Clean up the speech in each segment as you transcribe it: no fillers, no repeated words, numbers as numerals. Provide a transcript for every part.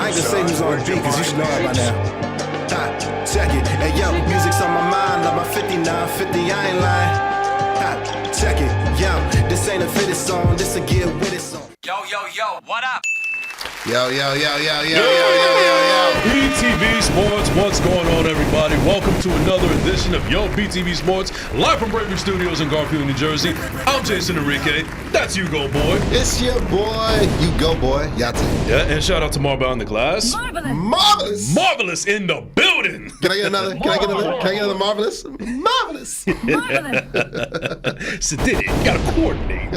I ain't gonna say who's on beat, cause you should know it by now. Check it. Hey yo, music's on my mind, like my 5950, I ain't lying. Check it. Yo, this ain't a fitted song, this a get with it song. Yo, what up? Yo. BTV Sports, what's going on, everybody? Welcome to another edition of Yo BTV Sports, live from Bravery Studios in Garfield, New Jersey. I'm Jason Enrique. That's Ugo Boy. It's your boy, Ugo Boy, Yahtzee. Yeah, and shout out to Marble in the glass. Marvelous. Marvelous in the building. Can I get another? Can I get another marvelous? Marvelous. Sedity, you gotta coordinate.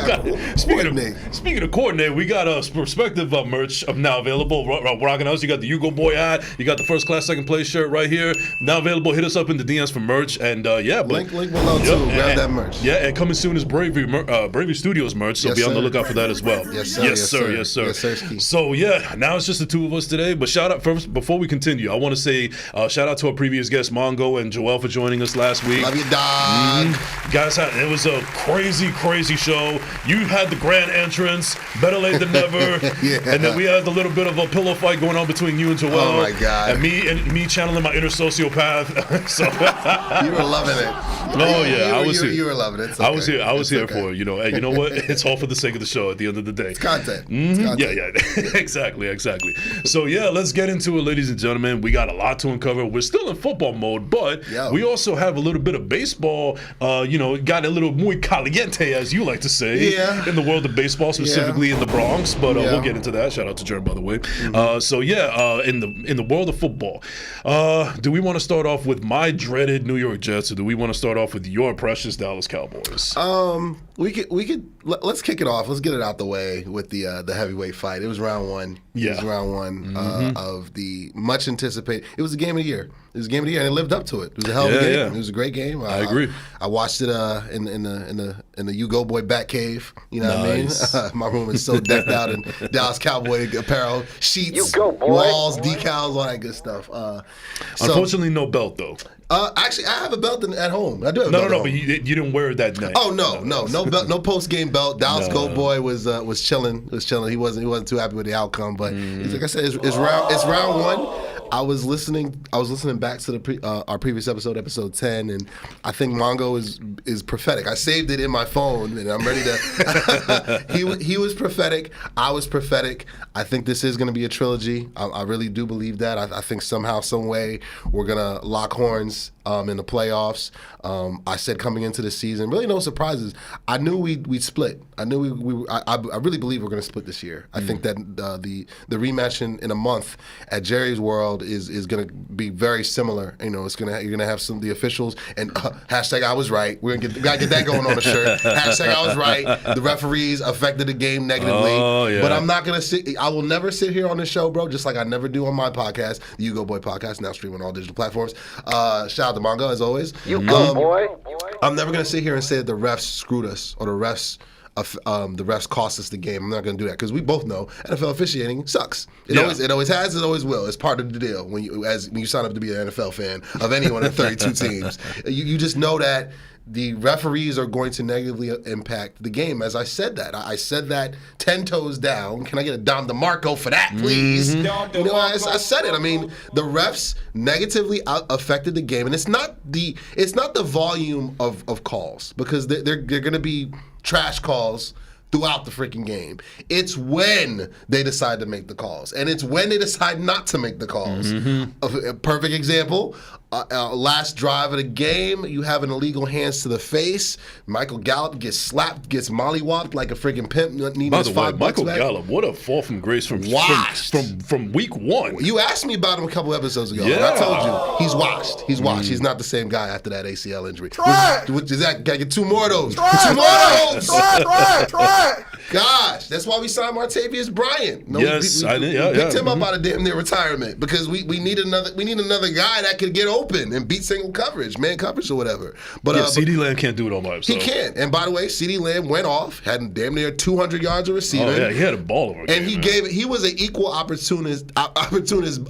Speaking of coordinate, we got a perspective merch now available. Rocking us. You got the Ugo Boy hat. You got the first class, second place shirt right here. Now available. Hit us up in the DMs for merch. And link below too. Grab that merch. Yeah, and coming soon is Bravery Studios merch. So be on the lookout for that as well. Yes, sir. So yeah, now it's just the two of us today. But shout out first before we continue. I want to say shout out to our previous guests, Mongo and Joel, for joining us last week. Love you, dog. Guys, it was a crazy show. You had the grand entrance, better late than never. Yeah. And then we had a little bit of a pillow fight going on between you and Joel. Oh my God. And me channeling my inner sociopath. So you were loving it. Oh yeah, I was here. You were loving it. Okay. I was here for it. You know. And you know what? It's all for the sake of the show. At the end of the day, it's content. Yeah. exactly. So yeah, let's get into it, ladies and gentlemen. We got a lot to uncover. We're still in football mode, but we also have a little bit of baseball. Got a little muy caliente, as you like to say, in the world of baseball, specifically in the Bronx. But we'll get into that. Shout out to Jerm, by the way. In the world of football, do we want to start off with my dreaded New York Jets, or do we want to start off with your precious Dallas Cowboys? Let's kick it off. Let's get it out the way with the heavyweight fight. It was round one. Yeah. It was round one of the much anticipated. It was the game of the year. It was a game of the year, and it lived up to it. It was a hell of a game. Yeah. It was a great game. I agree. I watched it in the Ugo Boy Bat Cave. You know what I mean? My room is so decked out in Dallas Cowboy apparel, sheets, walls, decals, all that good stuff. Unfortunately, no belt though. Actually, I have a belt at home. I do have a belt. No, but you didn't wear it that night. Oh no belt, no post game belt. Dallas Gold Boy was chilling. He wasn't too happy with the outcome, but like I said, it's round one. I was listening back to our previous episode 10, and I think Mongo is prophetic. I saved it in my phone, and I'm ready to. He was prophetic. I was prophetic. I think this is going to be a trilogy. I really do believe that. I think somehow, some way, we're going to lock horns in the playoffs. I said coming into the season, really no surprises. I knew we'd split. I knew I really believe we're going to split this year. I think that the rematch in a month at Jerry's World is going to be very similar. You know, you're gonna have some of the officials and hashtag I was right. We gotta get that going on the shirt. Hashtag I was right. The referees affected the game negatively. Oh, yeah. But I'm not gonna sit. I will never sit here on this show, bro. Just like I never do on my podcast, the Ugo Boy podcast, now streaming on all digital platforms. Shout out to Mongo as always. Ugo Boy. I'm never gonna sit here and say that the refs screwed us or the refs cost us the game. I'm not going to do that because we both know NFL officiating sucks. It always has. It always will. It's part of the deal when you sign up to be an NFL fan of any one of the 32 teams. You just know that the referees are going to negatively impact the game. As I said that, I said that 10 toes down. Can I get a Dom DeMarco for that, please? I said it. I mean, the refs negatively affected the game, and it's not the volume of calls because they're going to be trash calls throughout the freaking game. It's when they decide to make the calls, and it's when they decide not to make the calls. A perfect example, last drive of the game, you have an illegal hands to the face. Michael Gallup gets slapped, gets mollywopped like a freaking pimp. By the way, Michael Gallup, what a fall from grace from week one. You asked me about him a couple episodes ago, and I told you he's washed. He's washed. He's not the same guy after that ACL injury. Gotta get two more of those. Try. Gosh, that's why we signed Martavius Bryant. Yes, we picked him up out of damn near retirement because we need another guy that could get over open and beat single coverage, man coverage or whatever. But CeeDee Lamb can't do it all by himself. He can't. And by the way, CeeDee Lamb went off, had damn near 200 yards of receiving. Oh yeah, he had a ball over. And he was an equal opportunist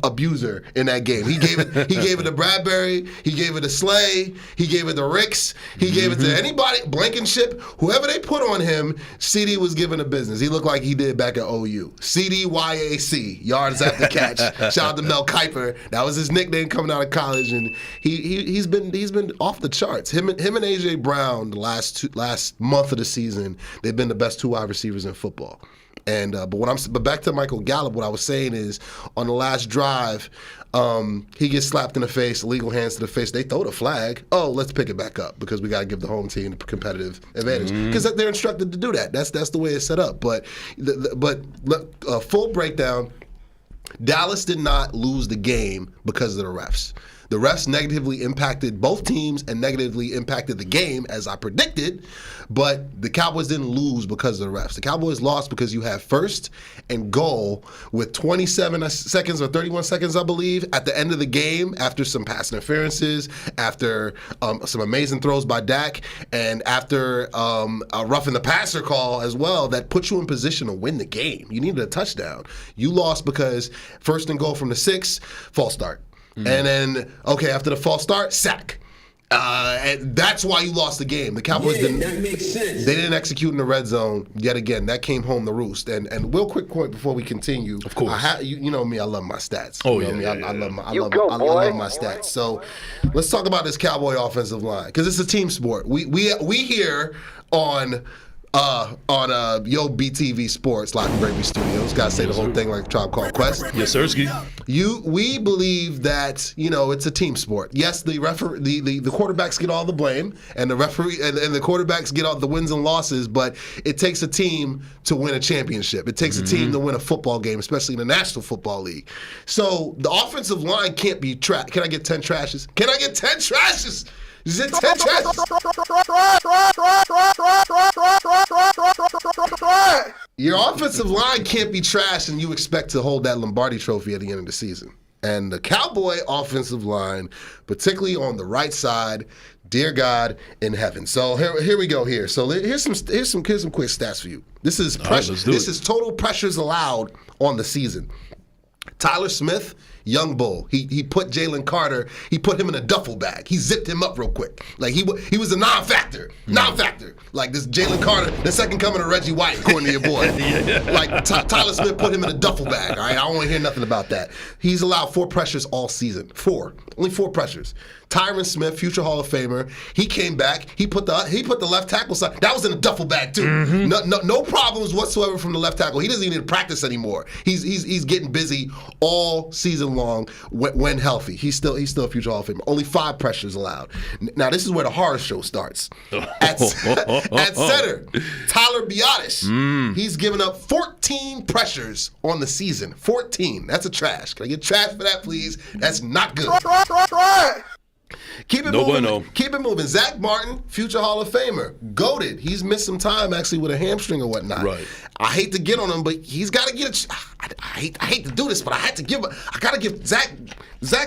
abuser in that game. He gave it to Bradbury, he gave it to Slay, he gave it to Ricks, he gave it to anybody, Blankenship, whoever they put on him. CD was giving the business. He looked like he did back at OU. CDYAC, yards after catch. Shout out to Mel Kiper. That was his nickname coming out of college, and he's been off the charts. Him and AJ Brown the last month of the season, they've been the best 2 wide receivers in football. And but back to Michael Gallup, what I was saying is on the last drive, he gets slapped in the face, illegal hands to the face. They throw the flag. Oh, let's pick it back up because we got to give the home team the competitive advantage because they're instructed to do that. That's the way it's set up. But full breakdown. Dallas did not lose the game because of the refs. The refs negatively impacted both teams and negatively impacted the game, as I predicted, but the Cowboys didn't lose because of the refs. The Cowboys lost because you had first and goal with 27 seconds or 31 seconds, I believe, at the end of the game after some pass interferences, after some amazing throws by Dak, and after a roughing the passer call as well that put you in position to win the game. You needed a touchdown. You lost because first and goal from the 6, false start. And then, after the false start, sack. And that's why you lost the game. The Cowboys that makes sense. They didn't execute in the red zone yet again. That came home to roost. And real quick point before we continue. Of course. You know me, I love my stats. Oh, you know yeah. I love my stats. So let's talk about this Cowboy offensive line because it's a team sport. We here on Yo BTV Sports, Live from Gravy Studios. Gotta say the whole thing like Tribe Called Quest. Yes, sir. We believe that it's a team sport. Yes, the quarterbacks get all the blame, and the referee and the quarterbacks get all the wins and losses. But it takes a team to win a championship. It takes a team to win a football game, especially in the National Football League. So the offensive line can't be trash. Can I get 10 trashes? Can I get 10 trashes? Is it 10 trashes? Your offensive line can't be trash and you expect to hold that Lombardi trophy at the end of the season. And the Cowboy offensive line, particularly on the right side, dear God in heaven. So here we go here. So here's some quick stats for you. This is pressure. This is total pressures allowed on the season. Tyler Smith, young bull. He put Jalen Carter. He put him in a duffel bag. He zipped him up real quick. Like he was a non-factor. Like this Jalen Carter, the second coming of Reggie White, according to your boy. Like Tyler Smith put him in a duffel bag. All right, I don't want to hear nothing about that. He's allowed 4 pressures all season. Only 4 pressures. Tyron Smith, future Hall of Famer, he came back. He put the left tackle side. That was in a duffel bag too. No problems whatsoever from the left tackle. He doesn't even need to practice anymore. He's getting busy all season long when healthy. He's still a future Hall of Famer. Only 5 pressures allowed. Now this is where the horror show starts. At center, Tyler Biotis. He's given up 14 pressures on the season. 14. That's a trash. Can I get trash for that, please? That's not good. Keep it moving. Bueno. Keep it moving. Zach Martin, future Hall of Famer, goated. He's missed some time actually with a hamstring or whatnot. Right. I hate to get on him, but he's got to get I hate to do this, but I got to give Zach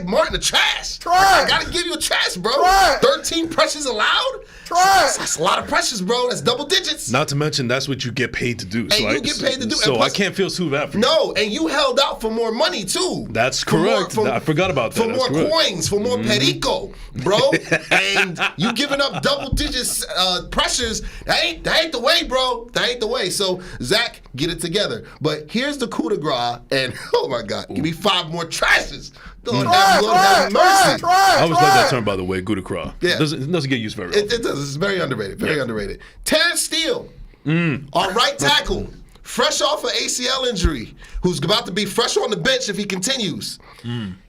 Martin a trash. I got to give you a trash, bro. 13 pressures allowed. That's a lot of pressures, bro. That's double digits. Not to mention that's what you get paid to do. You get paid to do. So plus, I can't feel too bad for you. No, and you held out for more money too. That's correct. I forgot about that. For more coins, for more perico, bro. And you giving up double digits pressures. That ain't the way, bro. That ain't the way. So Zach, get it together. But here's the coup de grace, and oh my God, give me 5 more trashes. Lord have mercy. I always like that term, by the way, coup de grace. Yeah. It doesn't get used very often. It does. It's very underrated. Very underrated. Terrence Steele, our right tackle, fresh off an ACL injury, who's about to be fresh on the bench if he continues.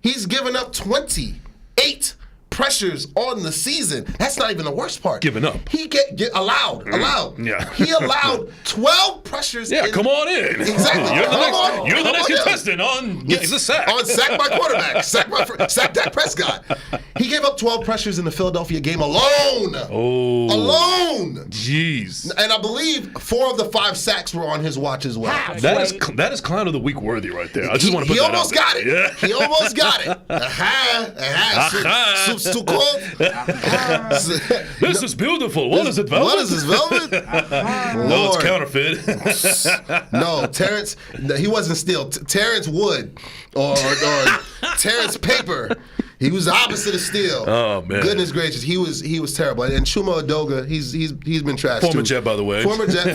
He's given up 28 pressures on the season. That's not even the worst part. Giving up. He allowed. Yeah. He allowed 12 pressures. Yeah, come on in. Exactly. You're the next contestant on getting the sack. On sack by quarterback. Sack Dak Prescott. He gave up 12 pressures in the Philadelphia game alone. Oh. Alone. Jeez. And I believe 4 of the 5 sacks were on his watch as well. That is Clown of the Week worthy right there. I just want to put he that almost out got there. it. Yeah. He almost got it. Soup's too cold. This is beautiful. What is it, velvet? What is this, velvet? No, it's counterfeit. No, Terrence, he wasn't steel. Terrence Wood or Terrence Paper. He was the opposite of steel. Oh man! Goodness gracious, he was terrible. And Chuma Edoga, he's been trashed Former too. Jet, by the way. Former Jet.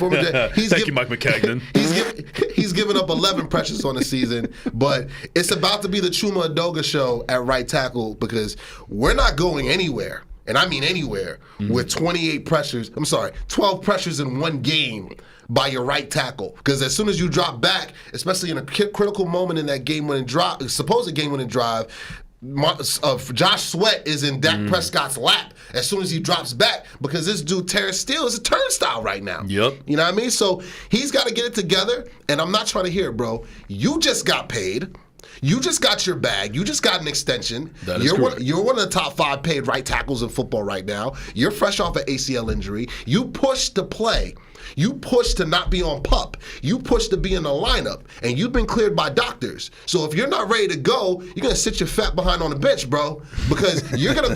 Thank you, Mike McCagnon. He's given up 11 pressures on the season, but it's about to be the Chuma Edoga show at right tackle because we're not going anywhere. And I mean anywhere, with 12 pressures in one game by your right tackle. Because as soon as you drop back, especially in a critical moment in that supposed game-winning drive, Josh Sweat is in Dak Prescott's lap as soon as he drops back because this dude, Terrence Steele, is a turnstile right now. Yep. You know what I mean? So he's got to get it together, and I'm not trying to hear it, bro. You just got paid. You just got your bag. You just got an extension. That is correct. You're one of the top 5 paid right tackles in football right now. You're fresh off an ACL injury. You pushed to play. You pushed to not be on PUP. You pushed to be in the lineup, and you've been cleared by doctors. So if you're not ready to go, you're gonna sit your fat behind on the bench, bro, because you're gonna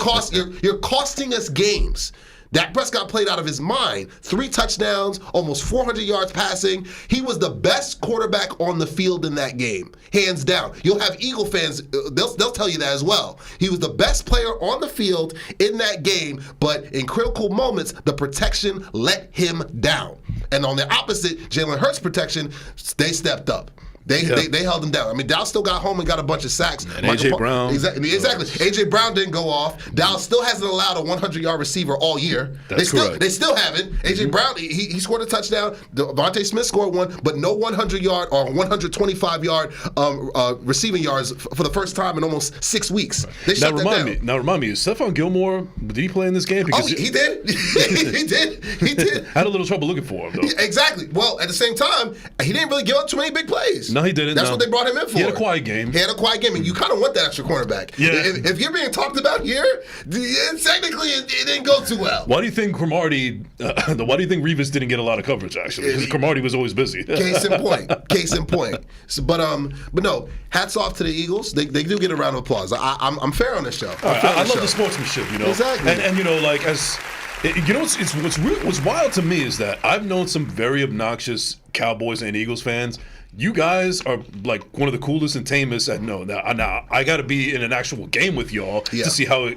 you're costing us games. Dak Prescott played out of his mind. 3 touchdowns, almost 400 yards passing. He was the best quarterback on the field in that game, hands down. You'll have Eagle fans, they'll tell you that as well. He was the best player on the field in that game, but in critical moments, the protection let him down. And on the opposite, Jalen Hurts' protection, they stepped up. They held him down. I mean, Dallas still got home and got a bunch of sacks. And A.J. Brown. Exactly. A.J. Brown didn't go off. Dallas still hasn't allowed a 100-yard receiver all year. That's correct. They still haven't. A.J. Brown, he scored a touchdown. Devontae Smith scored one, but no 100-yard or 125-yard receiving yards for the first time in almost 6 weeks. They shut that down. Now remind me, is Stephon Gilmore, did he play in this game? Because he did. He did. I had a little trouble looking for him, though. Exactly. Well, at the same time, he didn't really give up too many big plays. No, he didn't. That's what they brought him in for. He had a quiet game. And you kind of want that extra cornerback. Yeah. If you're being talked about here, technically it didn't go too well. Why do you think Cromartie? Why do you think Revis didn't get a lot of coverage? Actually, because Cromartie was always busy. Case in point. So, but no. Hats off to the Eagles. They do get a round of applause. I'm fair on this show. I love the sportsmanship. You know. Exactly. And you know, like what's wild to me is that I've known some very obnoxious Cowboys and Eagles fans. You guys are like one of the coolest and tamest. Now I got to be in an actual game with y'all to see how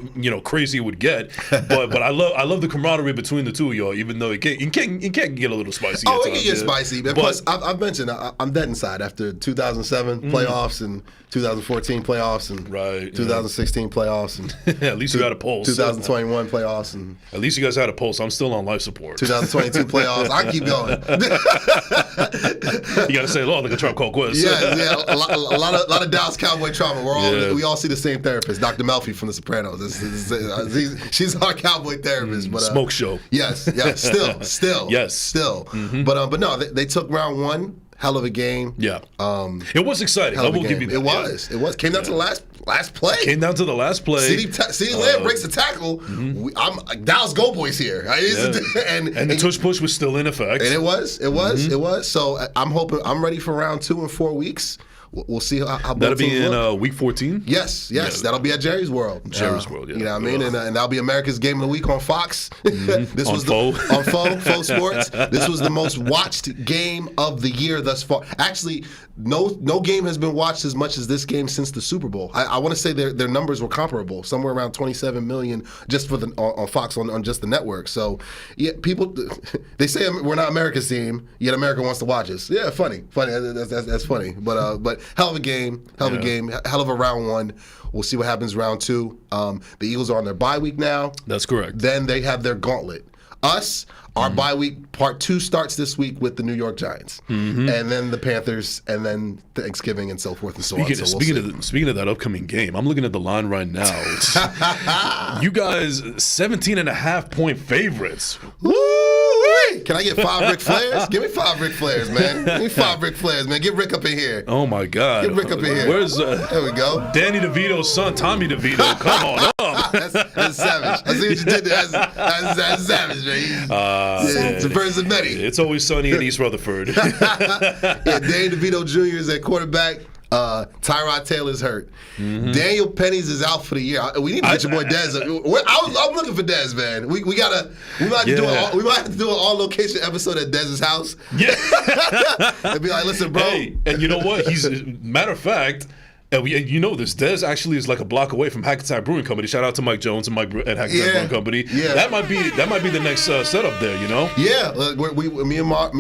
crazy it would get. But I love the camaraderie between the two of y'all. Even though it can get a little spicy. Oh, it can get spicy. But plus, I've mentioned I'm dead inside after 2007 playoffs and 2014 playoffs and 2016 playoffs and at least you got a pulse. 2021 playoffs and at least you guys had a pulse. I'm still on life support. 2022 playoffs. I keep going. You got to say, "Lord, like a Trump call quiz." Yeah. A lot of Dallas Cowboy trauma. We all see the same therapist, Dr. Melfi from The Sopranos. She's our Cowboy therapist. But smoke show. Yes. Still. Yes. Still. But no, they took round 1. Hell of a game. Yeah. It was exciting. I will give you that. It was. Came down to the last play. CeeDee Lamb breaks the tackle. I'm Dallas Go Boys here. And the tush push was still in effect. And it was. So I'm ready for round 2 in 4 weeks. We'll see how that'll be in week 14. Yes, that'll be at Jerry's World. Jerry's World, you know what I mean, and that'll be America's Game of the Week on Fox. This was on Faux Sports. This was the most watched game of the year thus far. Actually, no game has been watched as much as this game since the Super Bowl. I want to say their numbers were comparable, somewhere around 27 million just for on Fox on just the network. So yeah, people they say we're not America's team, yet America wants to watch us. Yeah, funny. That's funny. But hell of a game, hell of a round 1. We'll see what happens round 2. The Eagles are on their bye week now. That's correct. Then they have their gauntlet. Our bye week, part 2 starts this week with the New York Giants, and then the Panthers, and then Thanksgiving, and so forth and so on. Speaking of that upcoming game, I'm looking at the line right now. You guys, 17.5-point favorites. Woo! Hey, can I get 5 Ric Flairs? Give me 5 Ric Flairs, man. Give me 5 Ric Flairs, man. Get Rick up in here. Oh my God. Get Rick up in here. Where's there we go. Danny DeVito's son, Tommy DeVito? Come on up. That's savage. I see what you did there. That's savage, man. It's a person many. It's always sunny in East Rutherford. Danny DeVito Jr. is at quarterback. Tyrod Taylor's hurt. Daniel Penny's is out for the year. We need to get your boy Dez. I'm looking for Dez, man. We might have to do an all location episode at Dez's house. Yeah. And be like, listen, bro. Hey, and you know what? Matter of fact. And you know this. Des actually is like a block away from Hackensack Brewing Company. Shout out to Mike Jones and Mike at Hackensack Brewing Company. Yeah. That might be the next setup there. You know. Yeah. Me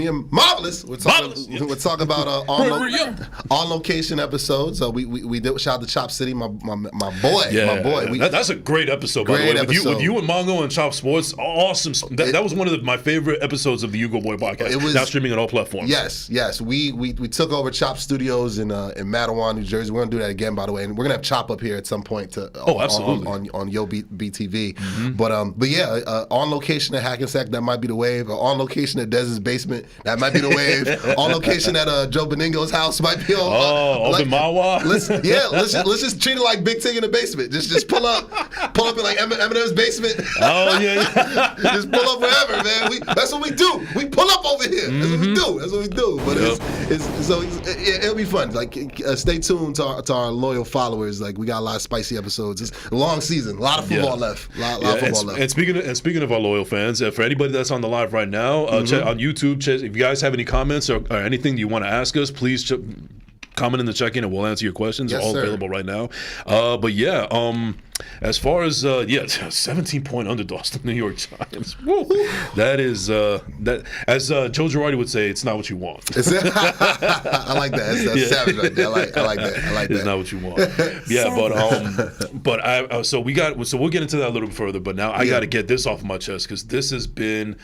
and Marvelous. We're talking about on location episodes. We did shout out to Chop City, my boy. Yeah. My boy. That's a great episode, by the way. With you and Mongo and Chop Sports, awesome. That was one of my favorite episodes of the Ugo Boy podcast. It was now streaming on all platforms. Yes. We took over Chop Studios in Matawan, New Jersey. We're gonna do that again, by the way, and we're gonna have Chop up here at some point absolutely on Yo BTV. But yeah, on location at Hackensack, that might be the wave. On location at Dez's basement, that might be the wave. On location at Joe Beningo's house might be on. Open Mawa. Let's just treat it like Big Tig in the basement. Just pull up in like Eminem's basement. Oh yeah. Just pull up wherever, man. That's what we do. We pull up over here. That's what we do. But it'll be fun. Like stay tuned to our loyal followers. Like we got a lot of spicy episodes. It's a long season. A lot of football left. A lot of football left. And speaking of our loyal fans, for anybody that's on the live right now, check on YouTube. If you guys have any comments or anything you want to ask us, please comment in the check-in and we'll answer your questions. They're all available right now. But yeah, as far as 17-point underdogs to the New York Giants. Woo. That is that as Joe Girardi would say, it's not what you want. I like that. That's savage right there. I like that. It's not what you want. Yeah, so we'll get into that a little bit further. But now I got to get this off my chest because this has been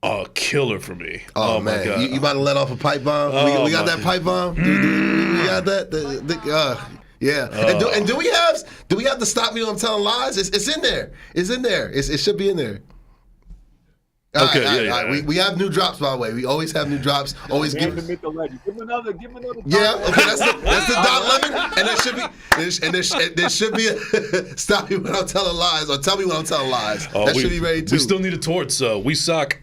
a killer for me. Oh man, my God. You about to let off a pipe bomb? We got that pipe bomb. We got that. Yeah. And do we have to stop me when I'm telling lies? It's in there. It should be in there. Okay, We have new drops, by the way. We always have new drops. Always give him another. Yeah, okay, that's the Don Lemon, and there should be a stop me when I'm telling lies, or tell me when I'm telling lies. That should be ready too. We still need a torch. We suck.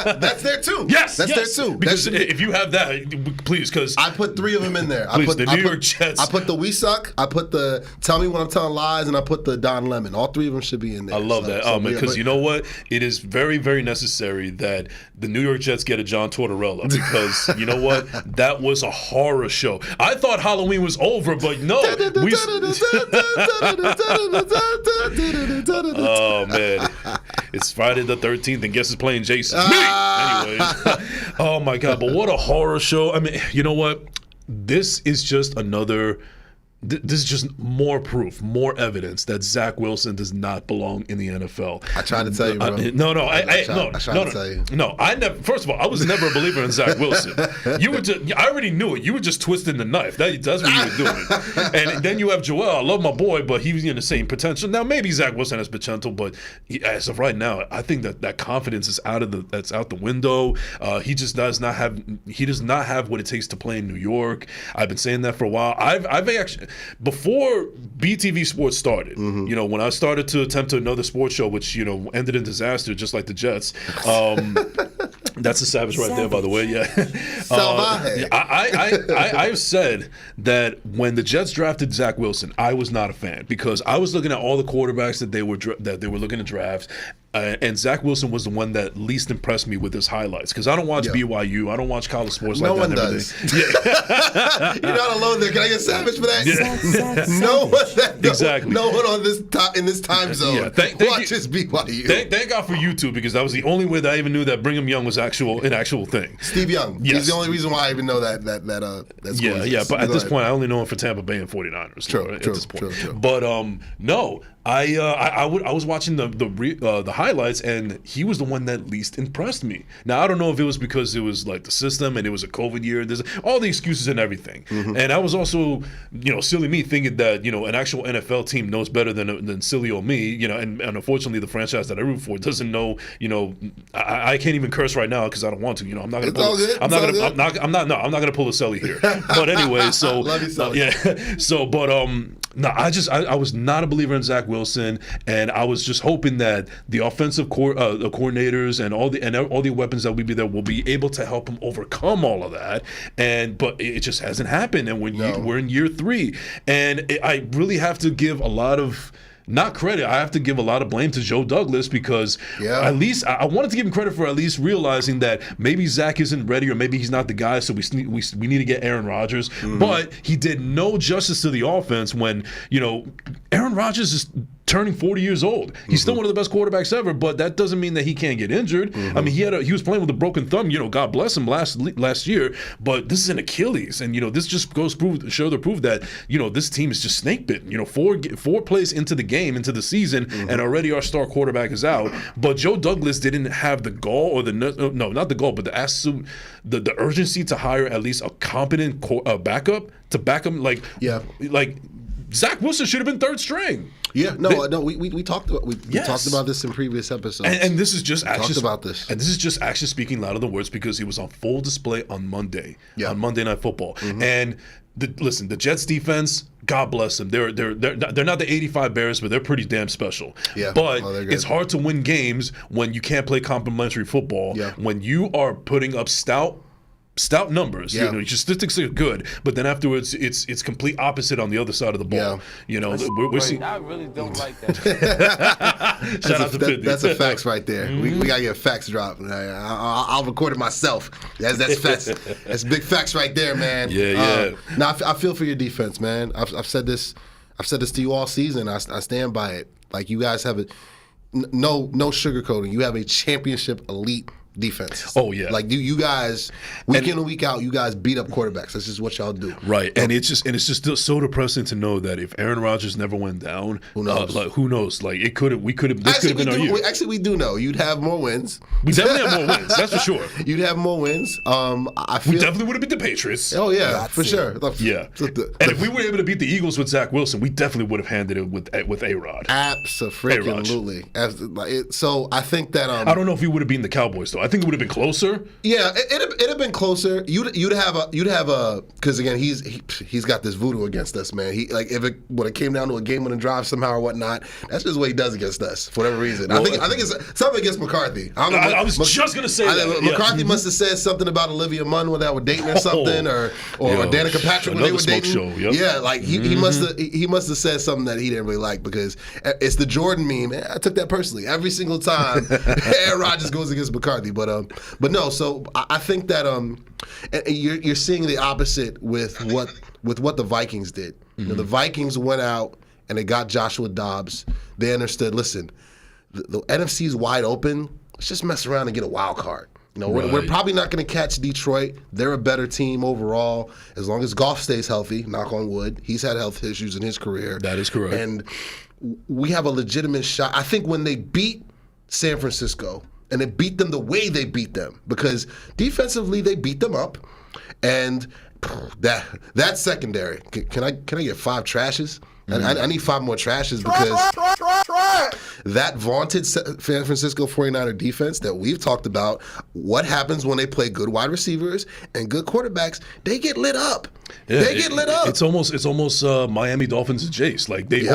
That's there too. Yes, that's there too. Because if you have that, please, because I put 3 of them in there. Please, the New York Jets. I put the We Suck. I put the Tell Me When I'm Telling Lies, and I put the Don Lemon. All 3 of them should be in there. I love that. Because you know what? It is very, very necessary that the New York Jets get a John Tortorella because you know what? That was a horror show. I thought Halloween was over, but no. Oh man, it's Friday the 13th, and guess it's playing Jason. Me. Anyways, oh my God! But what a horror show! I mean, you know what? This is just another. This is just more proof, more evidence that Zach Wilson does not belong in the NFL. I tried to tell you, bro. I never. First of all, I was never a believer in Zach Wilson. I already knew it. You were just twisting the knife. That's what you were doing. And then you have Joel. I love my boy, but he was in the same potential. Now maybe Zach Wilson has potential, but as of right now, I think that confidence is out the window. He just does not have. He does not have what it takes to play in New York. I've been saying that for a while. I've actually. Before BTV Sports started, you know, when I started to attempt another sports show, which, you know, ended in disaster, just like the Jets. That's a savage right there, by the way. Yeah. I've said that when the Jets drafted Zach Wilson, I was not a fan because I was looking at all the quarterbacks that they were looking to draft. And Zach Wilson was the one that least impressed me with his highlights because I don't watch BYU. I don't watch college sports like that. No one does. Yeah. You're not alone there. Can I get savage for that? Yeah. No one. Exactly. No one on in this time zone watches BYU. Thank God for YouTube because that was the only way that I even knew that Brigham Young was an actual thing. Steve Young. Yes. He's the only reason why I even know that Yeah. But at this point, I only know him for Tampa Bay and 49ers. True. At this point. But no. I was watching the highlights, and he was the one that least impressed me. Now I don't know if it was because it was like the system and it was a COVID year. There's all the excuses and everything, and I was also silly me thinking that an actual NFL team knows better than silly old me. And unfortunately the franchise that I root for doesn't know. I can't even curse right now because I don't want to. I'm not gonna. I'm not gonna pull a Sully here. But anyway, so love you, Sully. yeah. So, but no, I was not a believer in Zach Wilson, and I was just hoping that the offensive the coordinators and all the weapons that will be there will be able to help him overcome all of that. But it just hasn't happened, and we're in year 3, and I really have to give a lot of. Not credit. I have to give a lot of blame to Joe Douglas because at least I wanted to give him credit for at least realizing that maybe Zach isn't ready or maybe he's not the guy, so we need to get Aaron Rodgers. But he did no justice to the offense when Aaron Rodgers is turning 40 years old. He's still one of the best quarterbacks ever, but that doesn't mean that he can't get injured. I mean, he was playing with a broken thumb. God bless him last year, but this is an Achilles, and this just goes to prove that this team is just snake bitten. 4 plays into the game, into the season, and already our star quarterback is out. But Joe Douglas didn't have the gall or not the gall, but the urgency to hire at least a competent backup to back him. Like Zach Wilson should have been 3rd string. Yeah, we talked about this in previous episodes, and this is just talked about this, and this is just actually speaking louder than words because he was on full display on Monday, on Monday Night Football, and the Jets defense, God bless them. They're not the '85 Bears, but they're pretty damn special. Yeah, but it's hard to win games when you can't play complementary football. Yeah. When you are putting up stout numbers, your statistics are good, but then afterwards it's complete opposite on the other side of the ball. We're seeing. I really don't like that. Shout out to 50. That's a facts right there. We gotta get facts dropped. I'll record it myself. That's facts. That's big facts right there, man. Now I feel for your defense, man. I've said this to you all season. I stand by it. Like you guys have no sugarcoating. You have a championship elite defense. Oh yeah, like you guys week in and week out, you guys beat up quarterbacks. That's just what y'all do. Right, and it's just so depressing to know that if Aaron Rodgers never went down, who knows? Like this could have been our year. Actually, we do know you'd have more wins. We definitely have more wins. That's for sure. You'd have more wins. We definitely would have beat the Patriots. Oh yeah, for sure. Yeah, and if we were able to beat the Eagles with Zach Wilson, we definitely would have handed it with A-Rod. Absolutely. So I think that I don't know if we would have beaten the Cowboys though. I think it would have been closer. Yeah, it'd have been closer. You'd have a because again he's got this voodoo against us, man. He like when it came down to a game-winning drive somehow or whatnot, that's just what he does against us for whatever reason. Well, I think it's something against McCarthy. I was just gonna say that. McCarthy must have said something about Olivia Munn when they were dating or something, or Danica Patrick when they were dating. Show, yep. Yeah, like he must have said something that he didn't really like because it's the Jordan meme. Man, I took that personally every single time Aaron Rodgers goes against McCarthy. But no, so I think that you're seeing the opposite with what the Vikings did. The Vikings went out and they got Joshua Dobbs. They understood. Listen, the NFC's wide open. Let's just mess around and get a wild card. We're probably not going to catch Detroit. They're a better team overall as long as Goff stays healthy. Knock on wood. He's had health issues in his career. That is correct. And we have a legitimate shot. I think when they beat San Francisco. And it beat them the way they beat them because defensively they beat them up, and that secondary. Can I get 5 trashes? I need 5 more trashes because that vaunted San Francisco 49er defense that we've talked about, what happens when they play good wide receivers and good quarterbacks, they get lit up. Yeah, they get lit up. It's almost Miami Dolphins and Jace. Like they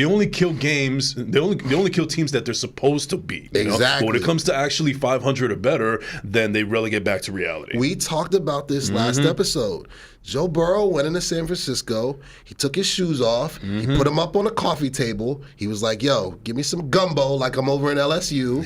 only kill games. They only kill teams that they're supposed to beat. Exactly. But when it comes to actually 500 or better, then they relegate back to reality. We talked about this last episode. Joe Burrow went into San Francisco. He took his shoes off. He put them up on a coffee table. He was like, yo, give me some gumbo like I'm over in LSU.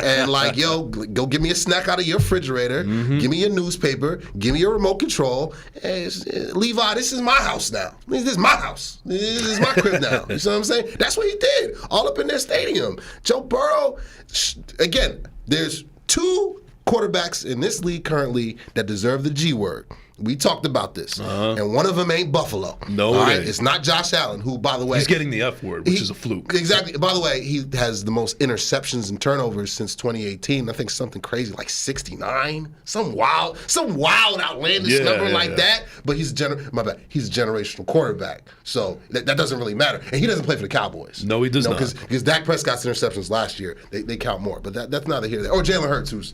And like, yo, go give me a snack out of your refrigerator. Give me your newspaper. Give me your remote control. Hey, Levi, this is my house now. This is my house. This is my crib now. You see what I'm saying? That's what he did. All up in their stadium. Joe Burrow, again, there's 2 quarterbacks in this league currently that deserve the G word. We talked about this, and one of them ain't Buffalo. No, all right? It's not Josh Allen, who, by the way, he's getting the F word, which is a fluke. Exactly. By the way, he has the most interceptions and turnovers since 2018. I think something crazy like 69, some wild, outlandish number like that. But he's my bad. He's a generational quarterback, so that doesn't really matter. And he doesn't play for the Cowboys. No, he does not. Because Dak Prescott's interceptions last year, they count more. But that's neither here nor there. Or Jalen Hurts, who's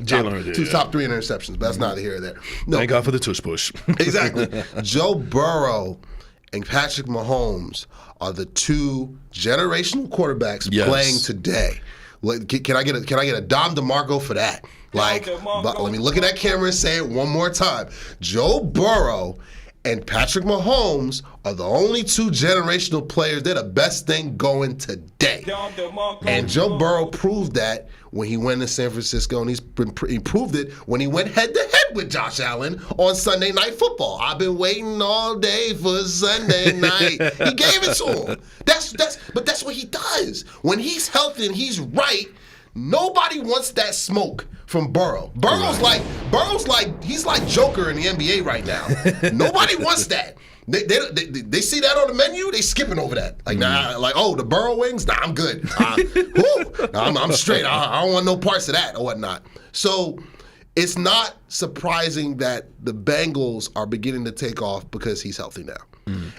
top 3 in interceptions. But that's neither here nor there. No. Thank God for the tush push. Exactly. Joe Burrow and Patrick Mahomes are the 2 generational quarterbacks playing today. Can I get a Dom DeMarco for that? Like, let me look at that camera and say it one more time. Joe Burrow and Patrick Mahomes are the only 2 generational players. They're the best thing going today. And Joe Burrow proved that when he went to San Francisco, and he proved it when he went head-to-head with Josh Allen on Sunday Night Football. I've been waiting all day for Sunday night. He gave it to him. But that's what he does. When he's healthy and he's right, nobody wants that smoke from Burrow. Burrow's like he's like Joker in the NBA right now. Nobody wants that. They see that on the menu, they skipping over that. Like, the Burrow wings? Nah, I'm good. I'm straight. I don't want no parts of that or whatnot. So it's not surprising that the Bengals are beginning to take off because he's healthy now.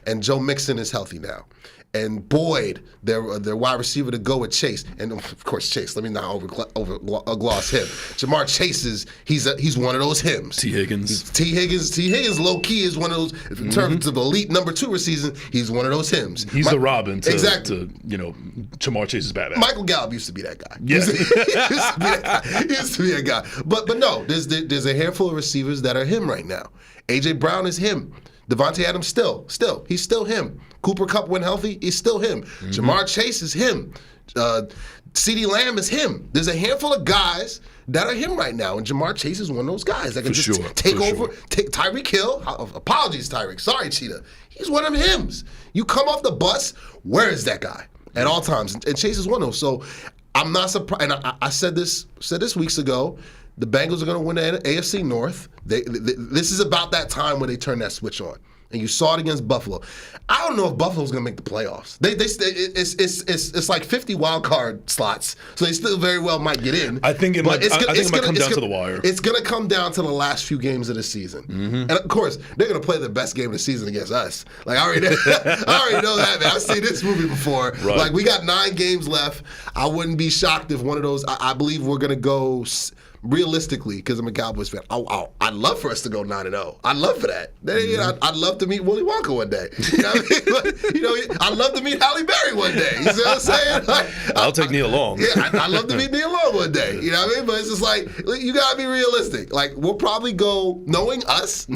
And Joe Mixon is healthy now. And Boyd, their wide receiver to go with Chase, and of course Chase. Let me not overgloss him. Jamar Chase he's one of those hymns. T. Higgins. T. Higgins low key is one of those in terms of elite number 2 season. He's one of those hymns. He's the Robin to Jamar Chase's Batman. Michael Gallup used to be that guy. Yeah. He used to be that guy. But no, there's a handful of receivers that are him right now. AJ Brown is him. Devontae Adams still, he's still him. Cooper Kupp when healthy, he's still him. Jamar Chase is him. CeeDee Lamb is him. There's a handful of guys that are him right now, and Jamar Chase is one of those guys that can take over. Take Tyreek Hill. Apologies, Tyreek. Sorry, Cheetah. He's one of hims. You come off the bus, where is that guy at all times? And Chase is one of those. So I'm not surprised. And I said this weeks ago. The Bengals are going to win the AFC North. This is about that time when they turn that switch on. And you saw it against Buffalo. I don't know if Buffalo's going to make the playoffs. It's like 50 wild card slots, so they still very well might get in. I think it might come down to the wire. It's going to come down to the last few games of the season, and of course they're going to play the best game of the season against us. Like I already know that, man. I've seen this movie before. Right. Like we got 9 games left. I wouldn't be shocked if one of those. I believe we're going to go. Realistically, because I'm a Cowboys fan, I'd love for us to go 9-0. I'd love for that. I'd love to meet Willy Wonka one day. You know what I mean? I'd love to meet Halle Berry one day. You see what I'm saying? I'll take Neil Long. Yeah, I'd love to meet Neil Long one day. You know what I mean? But it's just like, you gotta be realistic. Like, we'll probably go, knowing us,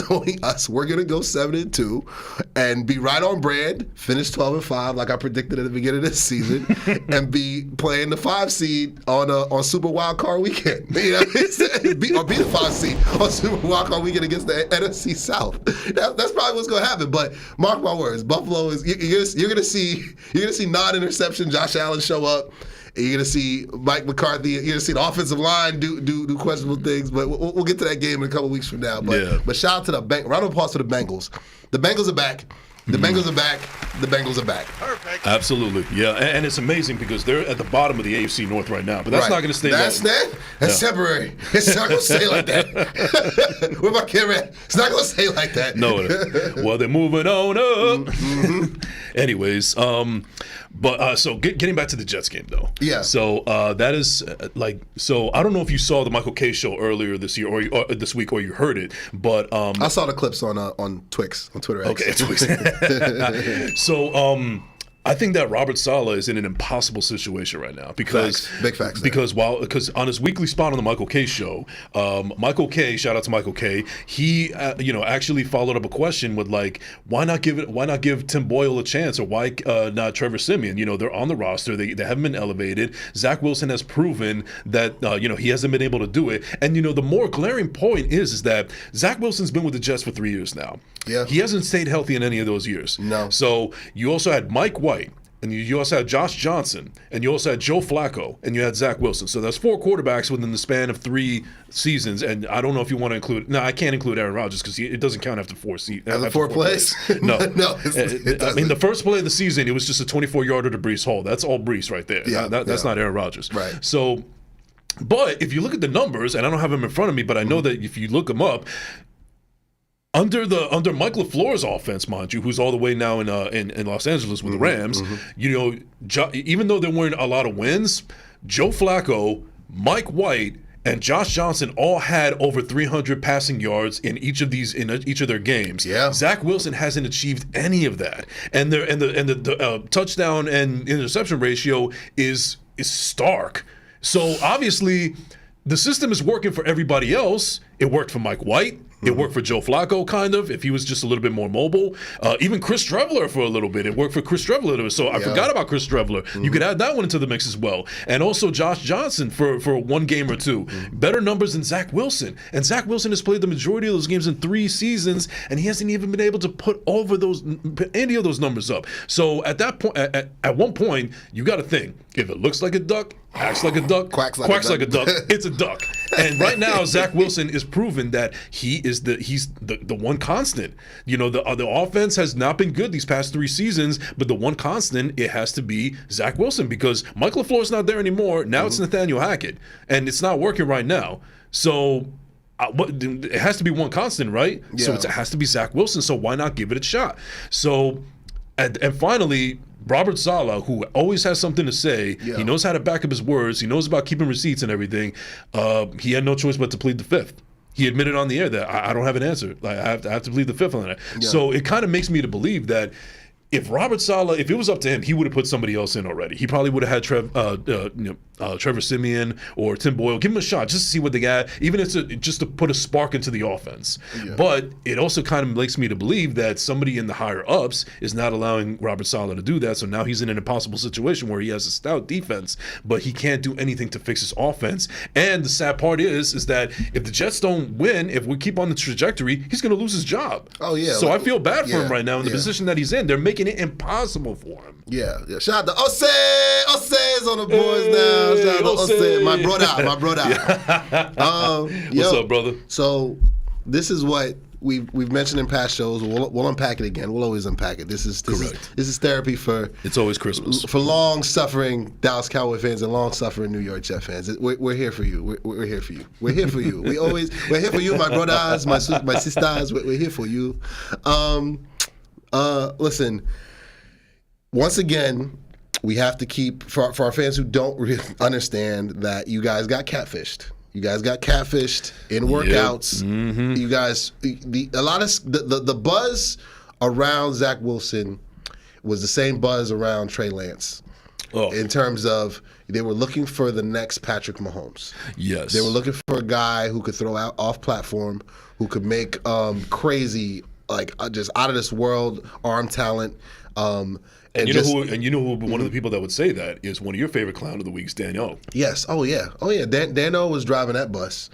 we're gonna go 7-2 and be right on brand, finish 12-5 like I predicted at the beginning of this season, and be playing the 5 seed on Super Wild Card weekend. You know? be the 5 seed on Super Wild Card weekend against the NFC South. That's probably what's gonna happen. But mark my words, Buffalo is you're gonna see non-interception Josh Allen show up. You're gonna see Mike McCarthy. You're gonna see the offensive line do questionable things. But we'll get to that game in a couple weeks from now. But shout out to the round of applause to the Bengals. The Bengals are back. The Bengals are back. The Bengals are back. Perfect. Absolutely. Yeah, and it's amazing because they're at the bottom of the AFC North right now. But that's not going to stay That's temporary. It's not going to stay like that. Where my camera at? It's not going to stay like that. No. Well, they're moving on up. Anyways, so getting back to the Jets game though. Yeah. So that is so I don't know if you saw the Michael Kay show earlier this year or this week or you heard it, but I saw the clips on Twix on Twitter. Okay, Twix. So I think that Robert Saleh is in an impossible situation right now because big facts. Because on his weekly spot on the Michael Kay show, Michael Kay, shout out to Michael Kay, he actually followed up a question with why not give Tim Boyle a chance, or why not Trevor Siemian? They're on the roster, they haven't been elevated. Zach Wilson has proven that he hasn't been able to do it, and the more glaring point is that Zach Wilson's been with the Jets for 3 years now. Yeah, he hasn't stayed healthy in any of those years. No. So you also had Mike White and you also had Josh Johnson, and you also had Joe Flacco, and you had Zach Wilson. So that's 4 quarterbacks within the span of 3 seasons. And I don't know if you want to include. No, I can't include Aaron Rodgers because it doesn't count after 4 seasons. After 4 plays? No, No, it I mean, the first play of the season, it was just a 24-yarder to Brees Hall. That's all Brees right there. Yeah, That's not Aaron Rodgers. Right. So, but if you look at the numbers, and I don't have them in front of me, but I know that if you look them up. Under Mike LaFleur's offense, mind you, who's all the way now in Los Angeles with the Rams, even though there weren't a lot of wins, Joe Flacco, Mike White, and Josh Johnson all had over 300 passing yards in each of their games. Yeah. Zach Wilson hasn't achieved any of that, and the touchdown and interception ratio is stark. So obviously, the system is working for everybody else. It worked for Mike White. It worked for Joe Flacco, kind of, if he was just a little bit more mobile. Even Chris Trevler for a little bit. It worked for Chris Trevler. So I forgot about Chris Trevler. You could add that one into the mix as well. And also Josh Johnson for 1 game or 2. Better numbers than Zach Wilson. And Zach Wilson has played the majority of those games in 3 seasons, and he hasn't even been able to put any of those numbers up. So at that point, at one point, you got to think, if it looks like a duck, acts like a duck, quacks like a duck, it's a duck. And right now, Zach Wilson is proven that he's the one constant. The offense has not been good these past 3 seasons, but the one constant, it has to be Zach Wilson, because Mike LaFleur's not there anymore. Now it's Nathaniel Hackett, and it's not working right now. So it has to be one constant, right? Yeah. So it has to be Zach Wilson. So why not give it a shot? So, and finally, Robert Saleh, who always has something to say, he knows how to back up his words, he knows about keeping receipts and everything, he had no choice but to plead the fifth. He admitted on the air that I don't have an answer. I have to plead the fifth on that. Yeah. So it kind of makes me to believe that if Robert Saleh, if it was up to him, he would have put somebody else in already. He probably would have had Trevor Siemian or Tim Boyle. Give him a shot just to see what they got, even if it's just to put a spark into the offense. Yeah. But it also kind of makes me to believe that somebody in the higher ups is not allowing Robert Saleh to do that. So now he's in an impossible situation where he has a stout defense, but he can't do anything to fix his offense. And the sad part is that if the Jets don't win, if we keep on the trajectory, he's going to lose his job. Oh yeah. So I feel bad for him right now in the position that he's in. They're making it impossible for him. Yeah. Shout out to Ose is on the boards now. Shout out to Ose, my brother. What's up, brother? So this is what we've mentioned in past shows. We'll unpack it again. We'll always unpack it. This is therapy for. It's always Christmas for long-suffering Dallas Cowboy fans and long-suffering New York Jet fans. We're here for you. We're here for you. We're here for you. We're here for you, my brothers, my sisters. We're here for you. Listen. Once again, we have to keep, for our fans who don't really understand, that you guys got catfished. You guys got catfished in workouts. Yep. Mm-hmm. You guys, the buzz around Zach Wilson was the same buzz around Trey Lance. Oh. In terms of they were looking for the next Patrick Mahomes. Yes. They were looking for a guy who could throw out off platform, who could make crazy, just out of this world arm talent. And you know who one of the people that would say that is one of your favorite clown of the weeks, Dano. Yes. Oh yeah. Dano was driving that bus,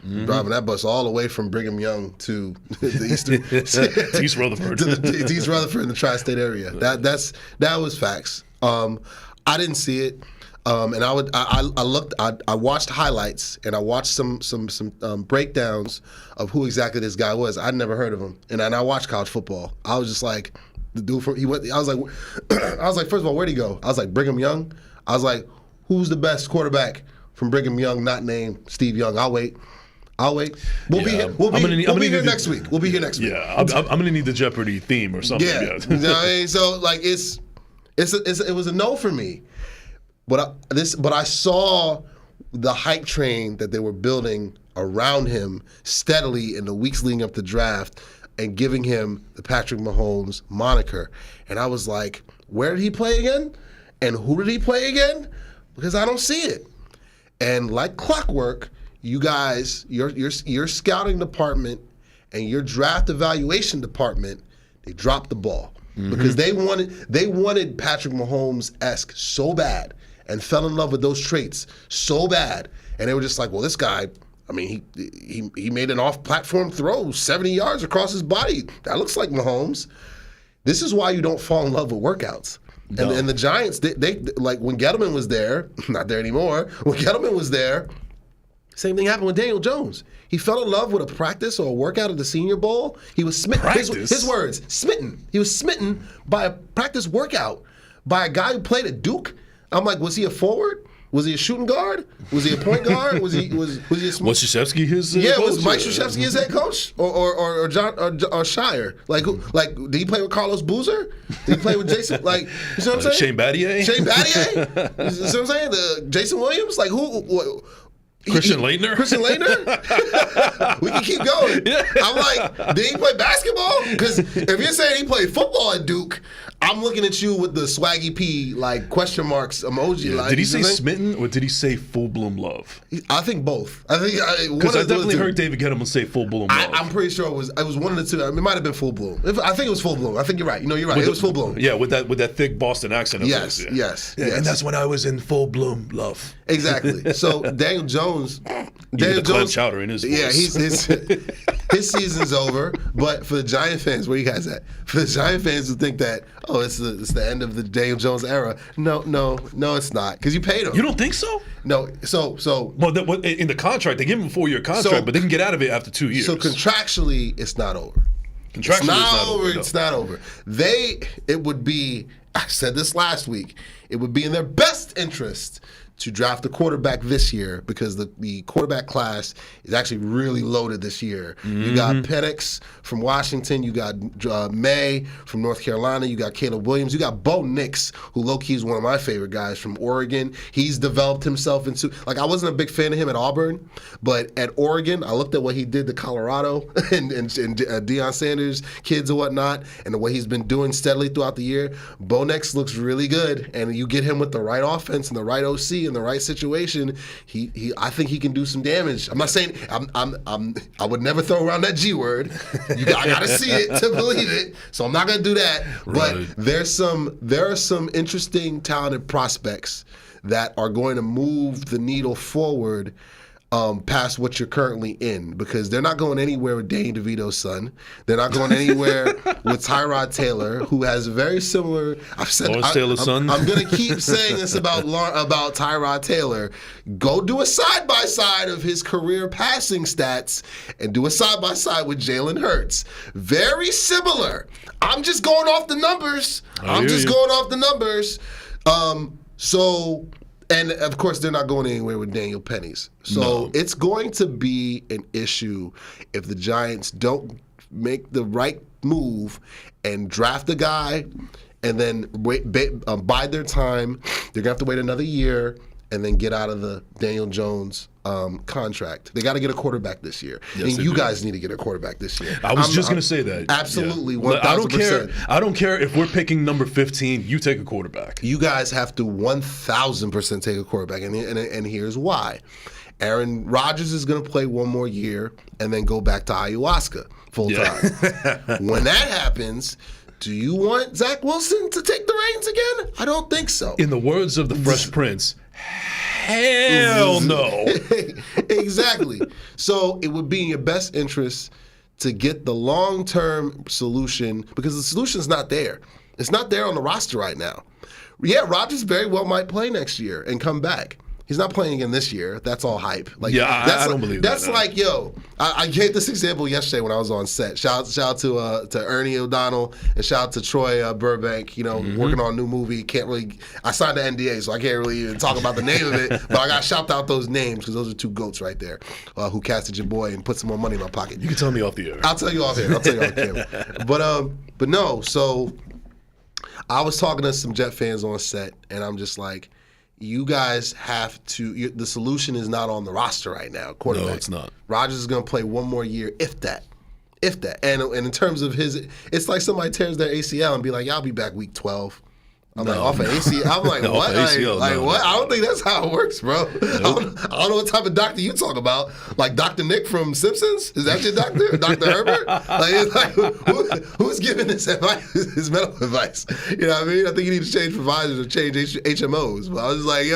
all the way from Brigham Young to the Eastern to East Rutherford, to East Rutherford in the tri-state area. That was facts. I didn't see it, and I watched highlights and I watched some breakdowns of who exactly this guy was. I'd never heard of him, and I watched college football. I was just like. The dude I was like, first of all, where'd he go? I was like, Brigham Young. I was like, who's the best quarterback from Brigham Young, not named Steve Young? I'll wait. We'll be here next week. We'll be here next week. Yeah, I'm gonna need the Jeopardy theme or something. Yeah, you know what I mean? So it was a no for me. But I saw the hype train that they were building around him steadily in the weeks leading up to draft. And giving him the Patrick Mahomes moniker. And I was like, where did he play again? And who did he play again? Because I don't see it. And like clockwork, you guys, your scouting department and your draft evaluation department, they dropped the ball. Mm-hmm. Because they wanted Patrick Mahomes-esque so bad and fell in love with those traits so bad. And they were just like, well, this guy... I mean, he made an off-platform throw 70 yards across his body. That looks like Mahomes. This is why you don't fall in love with workouts. And the Giants, they like when Gettleman was there, not there anymore. When Gettleman was there, same thing happened with Daniel Jones. He fell in love with a practice or a workout at the Senior Bowl. He was smitten. His words, smitten. He was smitten by a practice workout by a guy who played at Duke. I'm like, was he a forward? Was he a shooting guard? Was he a point guard? Was he a Was Krzyzewski his yeah, coach? was Mike Krzyzewski his head coach? Or John or Shire? Like did he play with Carlos Boozer? Did he play with Jason? Like, you know what I'm saying? Shane Battier? Shane Battier? You know what I'm saying? Jason Williams? Like who? Christian Laettner? Christian Laettner? We can keep going. Yeah. I'm like, did he play basketball? Because if you're saying he played football at Duke, I'm looking at you with the swaggy P, like, question marks emoji. Yeah. Like, did he say smitten or did he say full bloom love? I think both. I think because I definitely heard David Gettleman say full bloom love. I'm pretty sure it was one of the two. I mean, it might have been full bloom. I think it was full bloom. I think you're right. You're right. It was full bloom. Yeah, with that thick Boston accent. Yes. And that's when I was in full bloom love. Exactly. So Daniel Jones. Daniel Jones chowder in his voice. Yeah, his season's over. But for the Giant fans, where you guys at? For the Giant fans who think that it's the end of the Daniel Jones era. No, it's not. Because you paid him. You don't think so? No. So. Well, in the contract, they give him a 4-year contract, but they can get out of it after 2 years. So contractually, it's not over. Contractually, it's not over. It would be. I said this last week. It would be in their best interest to draft a quarterback this year because the quarterback class is actually really loaded this year. Mm-hmm. You got Penix from Washington. You got May from North Carolina. You got Caleb Williams. You got Bo Nix, who low-key is one of my favorite guys from Oregon. He's developed himself into – like, I wasn't a big fan of him at Auburn, but at Oregon, I looked at what he did to Colorado and Deion Sanders' kids and whatnot, and the way he's been doing steadily throughout the year. Bo Nix looks really good, and you get him with the right offense and the right OC in the right situation, I think he can do some damage. I'm not saying I would never throw around that G word. I gotta see it to believe it. So I'm not gonna do that. Right. But there are some interesting, talented prospects that are going to move the needle forward past what you're currently in, because they're not going anywhere with Danny DeVito's son. They're not going anywhere with Tyrod Taylor, who has very similar. Taylor's son. I'm going to keep saying this about Tyrod Taylor. Go do a side by side of his career passing stats and do a side by side with Jalen Hurts. Very similar. I'm just going off the numbers. And, of course, they're not going anywhere with Daniel Pennies. So It's going to be an issue if the Giants don't make the right move and draft a guy and then bide their time. They're going to have to wait another year and then get out of the Daniel Jones contract. They got to get a quarterback this year. Yes, and you guys need to get a quarterback this year. I was just going to say that. Absolutely, yeah. 1,000%. I don't care if we're picking number 15, you take a quarterback. You guys have to 1,000% take a quarterback, and here's why. Aaron Rodgers is going to play one more year and then go back to ayahuasca full time. When that happens, do you want Zach Wilson to take the reins again? I don't think so. In the words of the Fresh Prince, hell no. Exactly. So it would be in your best interest to get the long-term solution, because the solution's not there. It's not there on the roster right now. Yeah, Rodgers very well might play next year and come back. He's not playing again this year. That's all hype. Like, I don't believe that. That's like, I gave this example yesterday when I was on set. Shout out to Ernie O'Donnell and shout out to Troy Burbank. Working on a new movie. I signed the NDA, so I can't really even talk about the name of it. But I got to shout out those names because those are two goats right there who casted your boy and put some more money in my pocket. You can tell me off the air. I'll tell you off air. I'll tell you off camera. But no. So I was talking to some Jet fans on set, and I'm just like, you guys have to. The solution is not on the roster right now. Quarterback. No, it's not. Rodgers is going to play one more year, if that. And in terms of it's like somebody tears their ACL and be like, "Y'all be back week 12." I'm like, off of ACL. I'm like, no, what? ACL, what? I don't think that's how it works, bro. Nope. I don't know what type of doctor you talk about. Like Dr. Nick from Simpsons? Is that your doctor? Dr. Herbert? Who's giving this advice, his medical advice? You know what I mean? I think you need to change providers or change HMOs. But I was just like,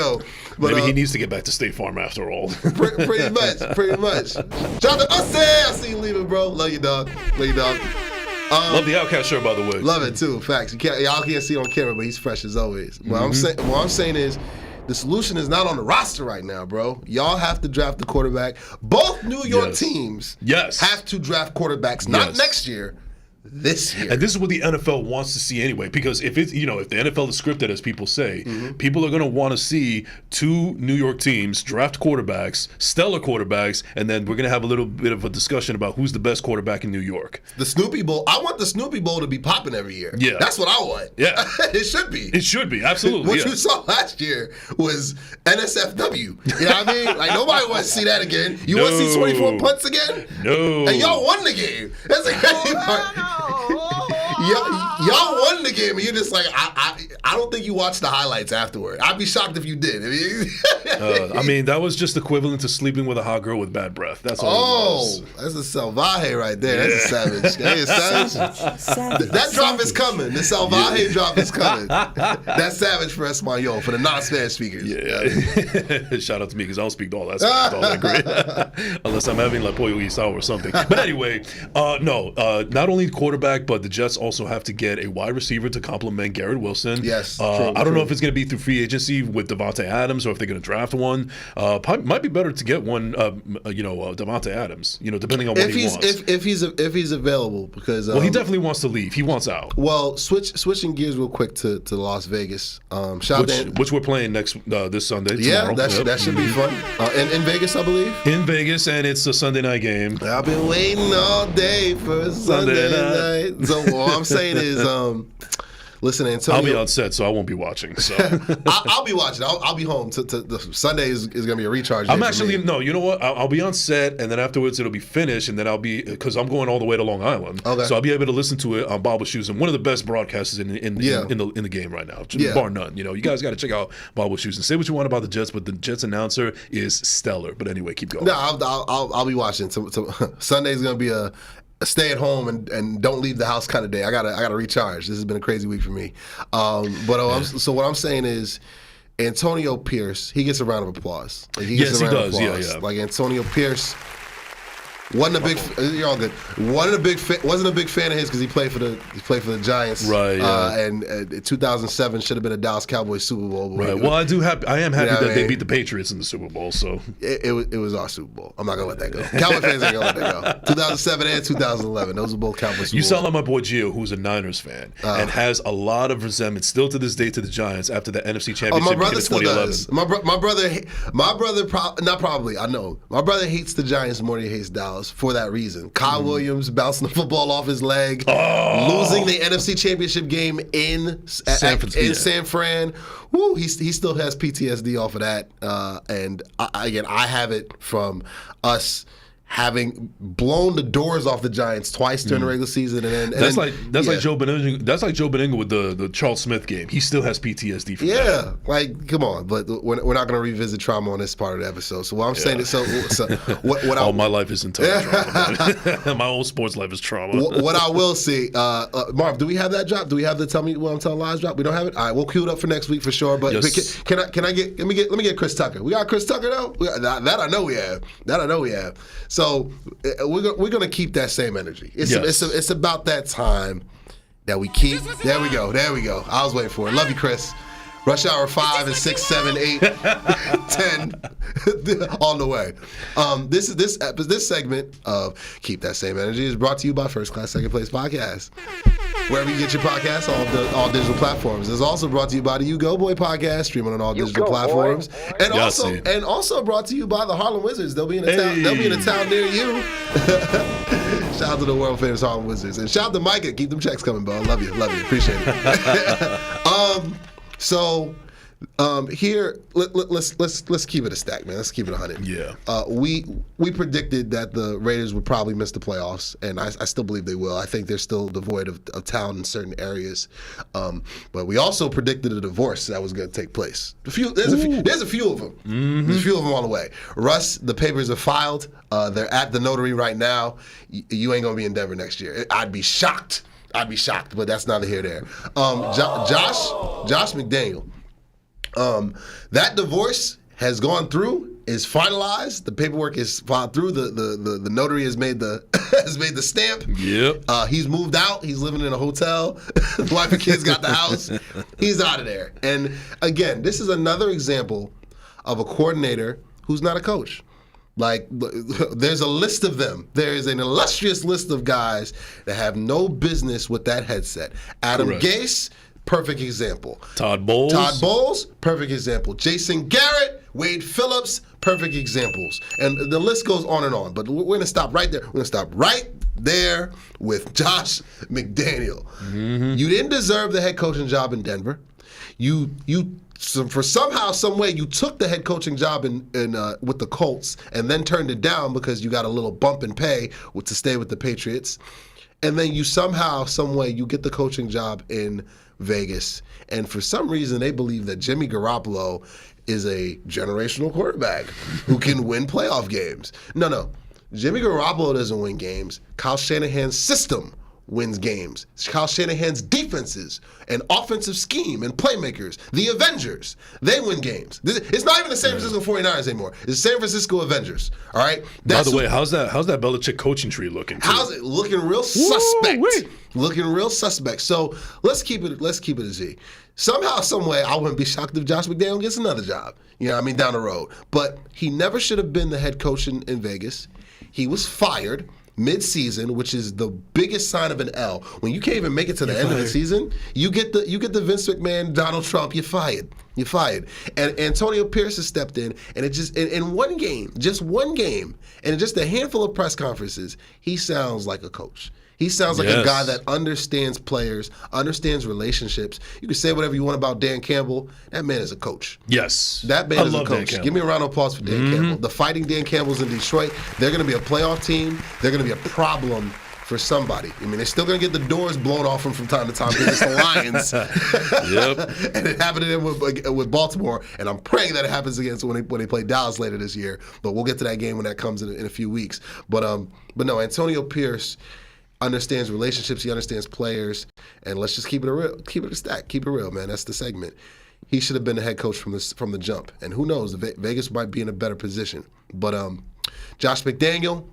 maybe he needs to get back to State Farm after all. Pretty much. Shout out to Ussy. I see you leaving, bro. Love you, dog. Love the Outcast shirt, by the way. Love it too. Facts. Y'all can't see it on camera, but he's fresh as always. What I'm saying is, the solution is not on the roster right now, bro. Y'all have to draft the quarterback. Both New York teams have to draft quarterbacks, not next year. This year. And this is what the NFL wants to see anyway, because if it's if the NFL is scripted, as people say, people are going to want to see two New York teams draft quarterbacks, stellar quarterbacks, and then we're going to have a little bit of a discussion about who's the best quarterback in New York. The Snoopy Bowl. I want the Snoopy Bowl to be popping every year. Yeah, that's what I want. Yeah, it should be. It should be, absolutely. What you saw last year was NSFW. You know what I mean? Like nobody wants to see that again. You want to see 24 punts again? No. And y'all won the game. That's the crazy part. Y'all won the game, and you're just like, I don't think you watched the highlights afterward. I'd be shocked if you did. I mean, that was just equivalent to sleeping with a hot girl with bad breath. That's all. Oh, that's a salvaje right there. That's a savage. That is savage. That drop is coming. The salvaje drop is coming. That's savage for Espanol, for the non-Spanish speakers. Yeah. Shout out to me because I don't speak all that stuff. All that great. Unless I'm having like pollo guisado or something. But anyway, not only quarterback, but the Jets also have to get a wide receiver to complement Garrett Wilson. Yes. I don't know if it's going to be through free agency with Devontae Adams or if they're going to draft one. Might be better to get one, Devontae Adams. Depending on what he wants. If he's available, because he definitely wants to leave. He wants out. Well, switching gears real quick to Las Vegas. Which we're playing this Sunday. Yeah, tomorrow. that should be fun. In Vegas, I believe. In Vegas, and it's a Sunday night game. I've been waiting all day for a Sunday night. So all I'm saying is, listen, Antonio. I'll be on set, so I won't be watching. So I'll be watching. I'll be home. The Sunday is going to be a recharge day. I'm actually no. You know what? I'll be on set, and then afterwards it'll be finished, and then I'll be because I'm going all the way to Long Island. Okay. So I'll be able to listen to it on Bobble Shoes, and one of the best broadcasters in the game right now, bar none. You guys got to check out Bobble Shoes and say what you want about the Jets, but the Jets announcer is stellar. But anyway, keep going. No, I'll be watching. Sunday's going to be a stay at home and don't leave the house kind of day. I gotta recharge. This has been a crazy week for me. So what I'm saying is, Antonio Pierce, he gets a round of applause. Like, he does. Yeah. Like Antonio Pierce wasn't a big. You're all good. Wasn't a big fan of his because he played for the Giants. Right. Yeah. And 2007 should have been a Dallas Cowboys Super Bowl. Right. Well, I am happy that they beat the Patriots in the Super Bowl. So it was our Super Bowl. I'm not gonna let that go. Cowboy fans ain't gonna let that go. 2007 and 2011. Those were both Cowboys Super Bowls. You sound like my boy Gio, who's a Niners fan and has a lot of resentment still to this day to the Giants after the NFC Championship my brother in still 2011. does. My brother, not probably. I know. My brother hates the Giants more than he hates Dallas. For that reason. Kyle Williams bouncing the football off his leg, losing the NFC Championship game in San Fran. Woo, he still has PTSD off of that. And I have it from us having blown the doors off the Giants twice during the regular season, That's like Joe Beningo. That's like Joe Beningo with the Charles Smith game. He still has PTSD from that. Yeah, like come on, but we're not going to revisit trauma on this part of the episode. So what I'm saying is, what my life is entirely trauma. My whole sports life is trauma. What I will say, Marv, do we have that drop? Do we have the Tell Me What I'm Telling Lies drop? We don't have it. All right, we'll cue it up for next week for sure. But yes. Let me get Chris Tucker. We got Chris Tucker though. That I know we have. So we're gonna keep that same energy. It's about that time that we keep. There we go. I was waiting for it. Love you, Chris. Rush Hour 5 and 6, 7, 8, 10 on the way. This segment of Keep That Same Energy is brought to you by First Class Second Place Podcast. Wherever you get your podcasts, all digital platforms. It's also brought to you by the Ugo Boy Podcast, streaming on all digital platforms. And also brought to you by the Harlem Wizards. They'll be in a town. They'll be in a town near you. Shout out to the world famous Harlem Wizards, and shout out to Micah. Keep them checks coming, bro. Love you, appreciate it. So here, let's keep it a stack, man. Let's keep it 100. Yeah. We predicted that the Raiders would probably miss the playoffs, and I still believe they will. I think they're still devoid of talent in certain areas. But we also predicted a divorce that was going to take place. There's a few of them. Mm-hmm. There's a few of them on the way. Russ, the papers are filed. They're at the notary right now. You ain't going to be in Denver next year. I'd be shocked, but that's neither here nor there. Josh McDaniel. That divorce has gone through, is finalized. The paperwork is filed through. The notary has made the has made the stamp. Yep. He's moved out. He's living in a hotel. The wife and kids got the house. He's out of there. And again, this is another example of a coordinator who's not a coach. Like, there's a list of them. There is an illustrious list of guys that have no business with that headset. Adam Correct. Gase, perfect example. Todd Bowles, perfect example. Jason Garrett, Wade Phillips, perfect examples. And the list goes on and on. But we're going to stop right there. We're going to stop right there with Josh McDaniel. Mm-hmm. You didn't deserve the head coaching job in Denver. For somehow, some way, you took the head coaching job in with the Colts and then turned it down because you got a little bump in pay to stay with the Patriots. And then you somehow, some way, you get the coaching job in Vegas. And for some reason, they believe that Jimmy Garoppolo is a generational quarterback who can win playoff games. No. Jimmy Garoppolo doesn't win games. Kyle Shanahan's system wins games. Kyle Shanahan's defenses and offensive scheme and playmakers, the Avengers, they win games. It's not even the San Francisco 49ers anymore. It's the San Francisco Avengers. All right. By the way, how's that Belichick coaching tree looking? How's it looking? Real suspect. Looking real suspect. So let's keep it a Z. Somehow, some way, I wouldn't be shocked if Josh McDaniels gets another job. Down the road. But he never should have been the head coach in Vegas. He was fired mid-season, which is the biggest sign of an L. When you can't even make it to the end of the season, you get the Vince McMahon, Donald Trump, you're fired. And Antonio Pierce has stepped in, and it just in one game, and just a handful of press conferences, he sounds like a coach. He sounds like a guy that understands players, understands relationships. You can say whatever you want about Dan Campbell. That man is a coach. Yes. That man is a coach. Give me a round of applause for Dan Campbell. The Fighting Dan Campbell's in Detroit. They're going to be a playoff team. They're going to be a problem for somebody. I mean, they're still going to get the doors blown off them from time to time because it's the Lions. Yep. And it happened to them with Baltimore. And I'm praying that it happens against when they play Dallas later this year. But we'll get to that game when that comes in a few weeks. But no, Antonio Pierce understands relationships. He understands players. And let's just keep it real. Keep it a stack. Keep it real, man. That's the segment. He should have been the head coach from the jump. And who knows? Vegas might be in a better position. But Josh McDaniel,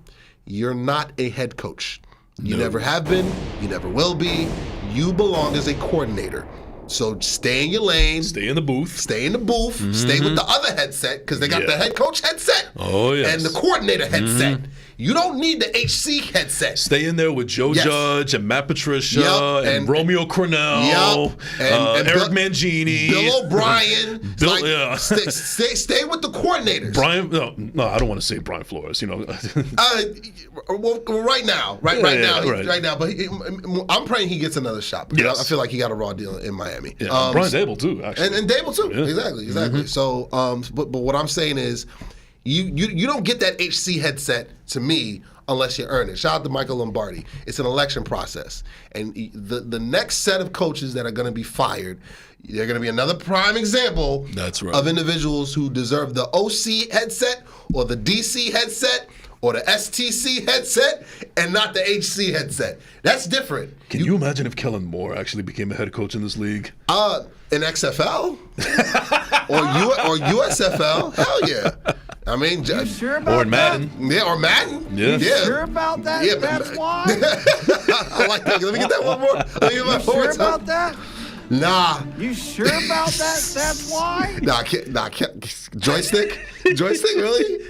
you're not a head coach. You never have been. You never will be. You belong as a coordinator. So stay in your lane. Stay in the booth. Stay in the booth. Mm-hmm. Stay with the other headset because they got the head coach headset. Oh, yes. And the coordinator headset. Mm-hmm. You don't need the HC headset. Stay in there with Joe Judge and Matt Patricia and Romeo Crennel, and Eric Mangini, Bill O'Brien. Stay with the coordinators. No, I don't want to say Brian Flores. Well, right now. But I'm praying he gets another shot because I feel like he got a raw deal in Miami. Yeah, Brian Dable too, actually, and Dable too. Yeah. Exactly. Mm-hmm. So, but what I'm saying is, you don't get that HC headset to me unless you earn it. Shout out to Michael Lombardi. It's an election process. And the next set of coaches that are going to be fired, they're going to be another prime example of individuals who deserve the OC headset or the DC headset or the STC headset and not the HC headset. That's different. Can you imagine if Kellen Moore actually became a head coach in this league? In XFL? or USFL? Hell yeah. I mean, you sure about or Madden. That? Yeah, or Madden. Yeah. You sure about that? Yeah, that's why? I like that. Let me get that one more. Let me get my sure about that? Nah. You sure about that? That's why? Nah, joystick? Joystick, really?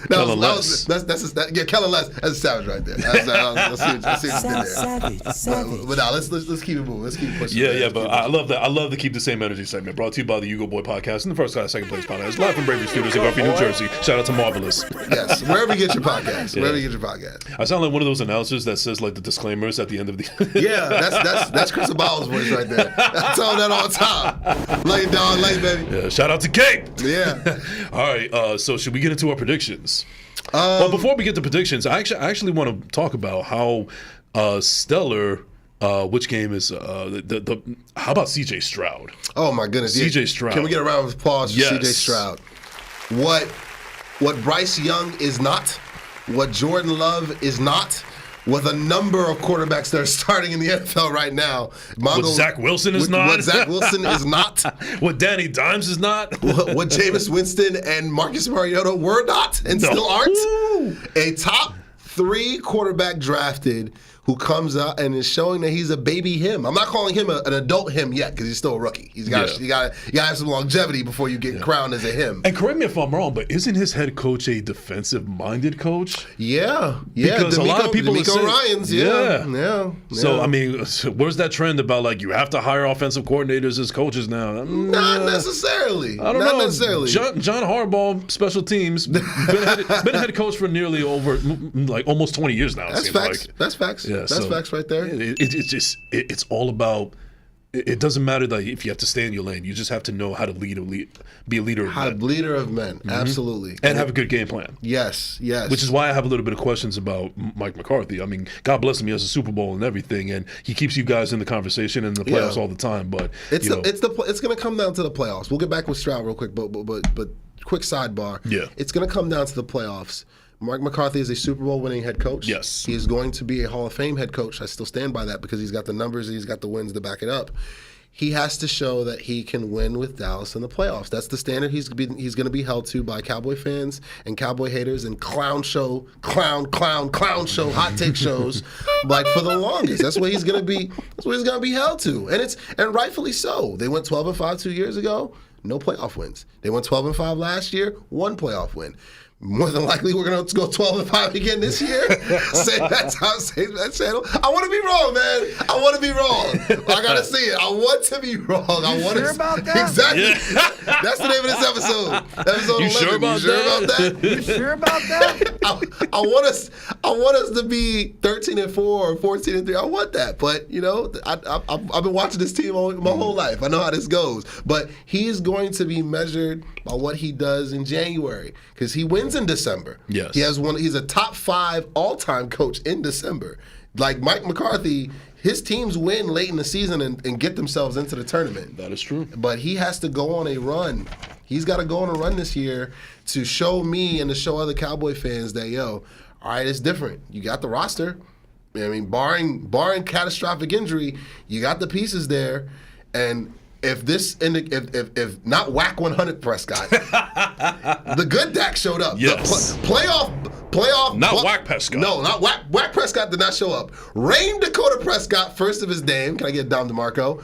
Kellen Les. Kellen Les. That's a savage right there. Let's see what you did there. Savage. But now let's keep it moving. Let's keep pushing. Yeah, but I love that. I love to keep the same energy segment. Brought to you by the Ugo Boy Podcast and the First Class Second Place Podcast. Live from Bravery Studios in Garfield, New Jersey. Shout out to Marvelous. Yes, wherever you get your podcast. Wherever you get your podcast. I sound like one of those announcers that says like the disclaimers at the end of the. Yeah, that's Chris Abalo's voice right there. I tell him that all the time. Lay it down, baby. Yeah, shout out to Gabe. Yeah. All right. So should we get into our predictions? Well, before we get to predictions, I actually want to talk about how stellar. Which game is the? How about CJ Stroud? Oh my goodness, CJ Stroud. Can we get a round of applause for CJ Stroud? What Bryce Young is not, what Jordan Love is not, with a number of quarterbacks that are starting in the NFL right now. What Zach Wilson is not. What Zach Wilson is not. What Danny Dimes is not. What Jameis Winston and Marcus Mariota were not and still aren't. A top 3 quarterback drafted who comes out and is showing that he's a baby him. I'm not calling him an adult him yet because he's still a rookie. You got to have some longevity before you get crowned as a him. And correct me if I'm wrong, but isn't his head coach a defensive-minded coach? Yeah. Because a lot of people are saying, Ryans, yeah. So, I mean, where's that trend about, like, you have to hire offensive coordinators as coaches now? Not necessarily. I don't know. Necessarily. John Harbaugh, special teams, been a head coach for nearly almost 20 years now. That's facts. That's facts. Yeah, that's facts right there. It's all about. It doesn't matter that if you have to stay in your lane. You just have to know how to be a leader of men. Leader of men, absolutely, and have a good game plan. Yes. Which is why I have a little bit of questions about Mike McCarthy. I mean, God bless him, he has a Super Bowl and everything, and he keeps you guys in the conversation and the playoffs all the time. But it's going to come down to the playoffs. We'll get back with Stroud real quick, but quick sidebar. Yeah, it's going to come down to the playoffs. Mike McCarthy is a Super Bowl winning head coach. Yes. He is going to be a Hall of Fame head coach. I still stand by that because he's got the numbers and he's got the wins to back it up. He has to show that he can win with Dallas in the playoffs. That's the standard he's going to be held to by Cowboy fans and Cowboy haters and clown show, hot take shows like for the longest. That's what he's going to be. That's what he's going to be held to, and rightfully so. They went 12-5 2 years ago. No playoff wins. They went 12-5 last year. 1 playoff win. More than likely, we're going to go 12-5 again this year. That's how that channel. I want to be wrong, man. I want to be wrong. I got to see it. I want to be wrong. I want sure about that? Exactly. Yeah. That's the name of this episode. Episode you 11. Sure about that? You sure about that? I want us to be 13-4 or 14-3. I want that, but I've been watching this team my whole life. I know how this goes. But he is going to be measured by what he does in January because he wins in December. Yes. He's a top 5 all-time coach in December. Like Mike McCarthy, his teams win late in the season and get themselves into the tournament. That is true. But he has to go on a run. He's got to go on a run this year to show me and to show other Cowboy fans that, all right, it's different. You got the roster. I mean, barring catastrophic injury, you got the pieces there. And if not whack 100 Prescott, the good Dak showed up. Yes. The playoff. Not whack Prescott. No, not whack Prescott did not show up. Rain Dakota Prescott, first of his name. Can I get Dom DeMarco?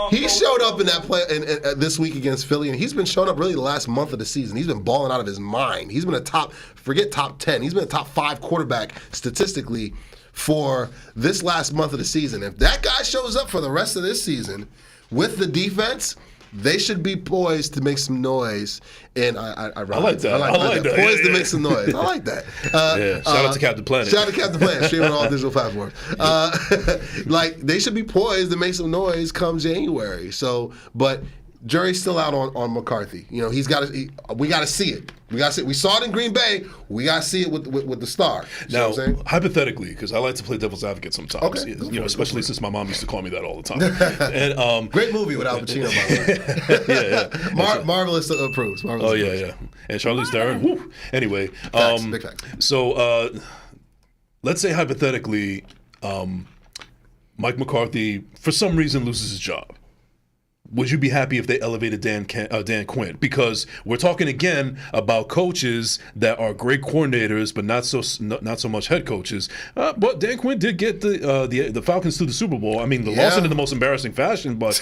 He showed up in that play this week against Philly, and he's been showing up really the last month of the season. He's been balling out of his mind. He's been top 10. He's been a top 5 quarterback statistically for this last month of the season. If that guy shows up for the rest of this season with the defense, they should be poised to make some noise. And I like that. I like that. Poised to make some noise. I like that. Shout out to Captain Planet. Shout out to Captain Planet. Streaming on all digital platforms. They should be poised to make some noise come January. But jury's still out on McCarthy. We got to see it. We saw it in Green Bay. We got to see it with the star. Now, hypothetically, because I like to play devil's advocate sometimes. Okay, especially since my mom used to call me that all the time. And great movie with Al Pacino, by the way. Yeah. Marvelous approves. Marvelous approves. Yeah. And Charlize Theron. Woo. Anyway, big facts. So let's say hypothetically, Mike McCarthy for some reason loses his job. Would you be happy if they elevated Dan Quinn? Because we're talking again about coaches that are great coordinators, but not so much head coaches. But Dan Quinn did get the Falcons to the Super Bowl. I mean, they lost it in the most embarrassing fashion, but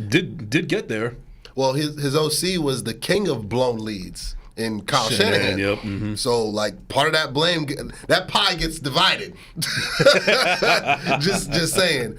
did get there. Well, his OC was the king of blown leads in Kyle Shanahan. Yep. Mm-hmm. So, part of that blame, that pie gets divided. just saying.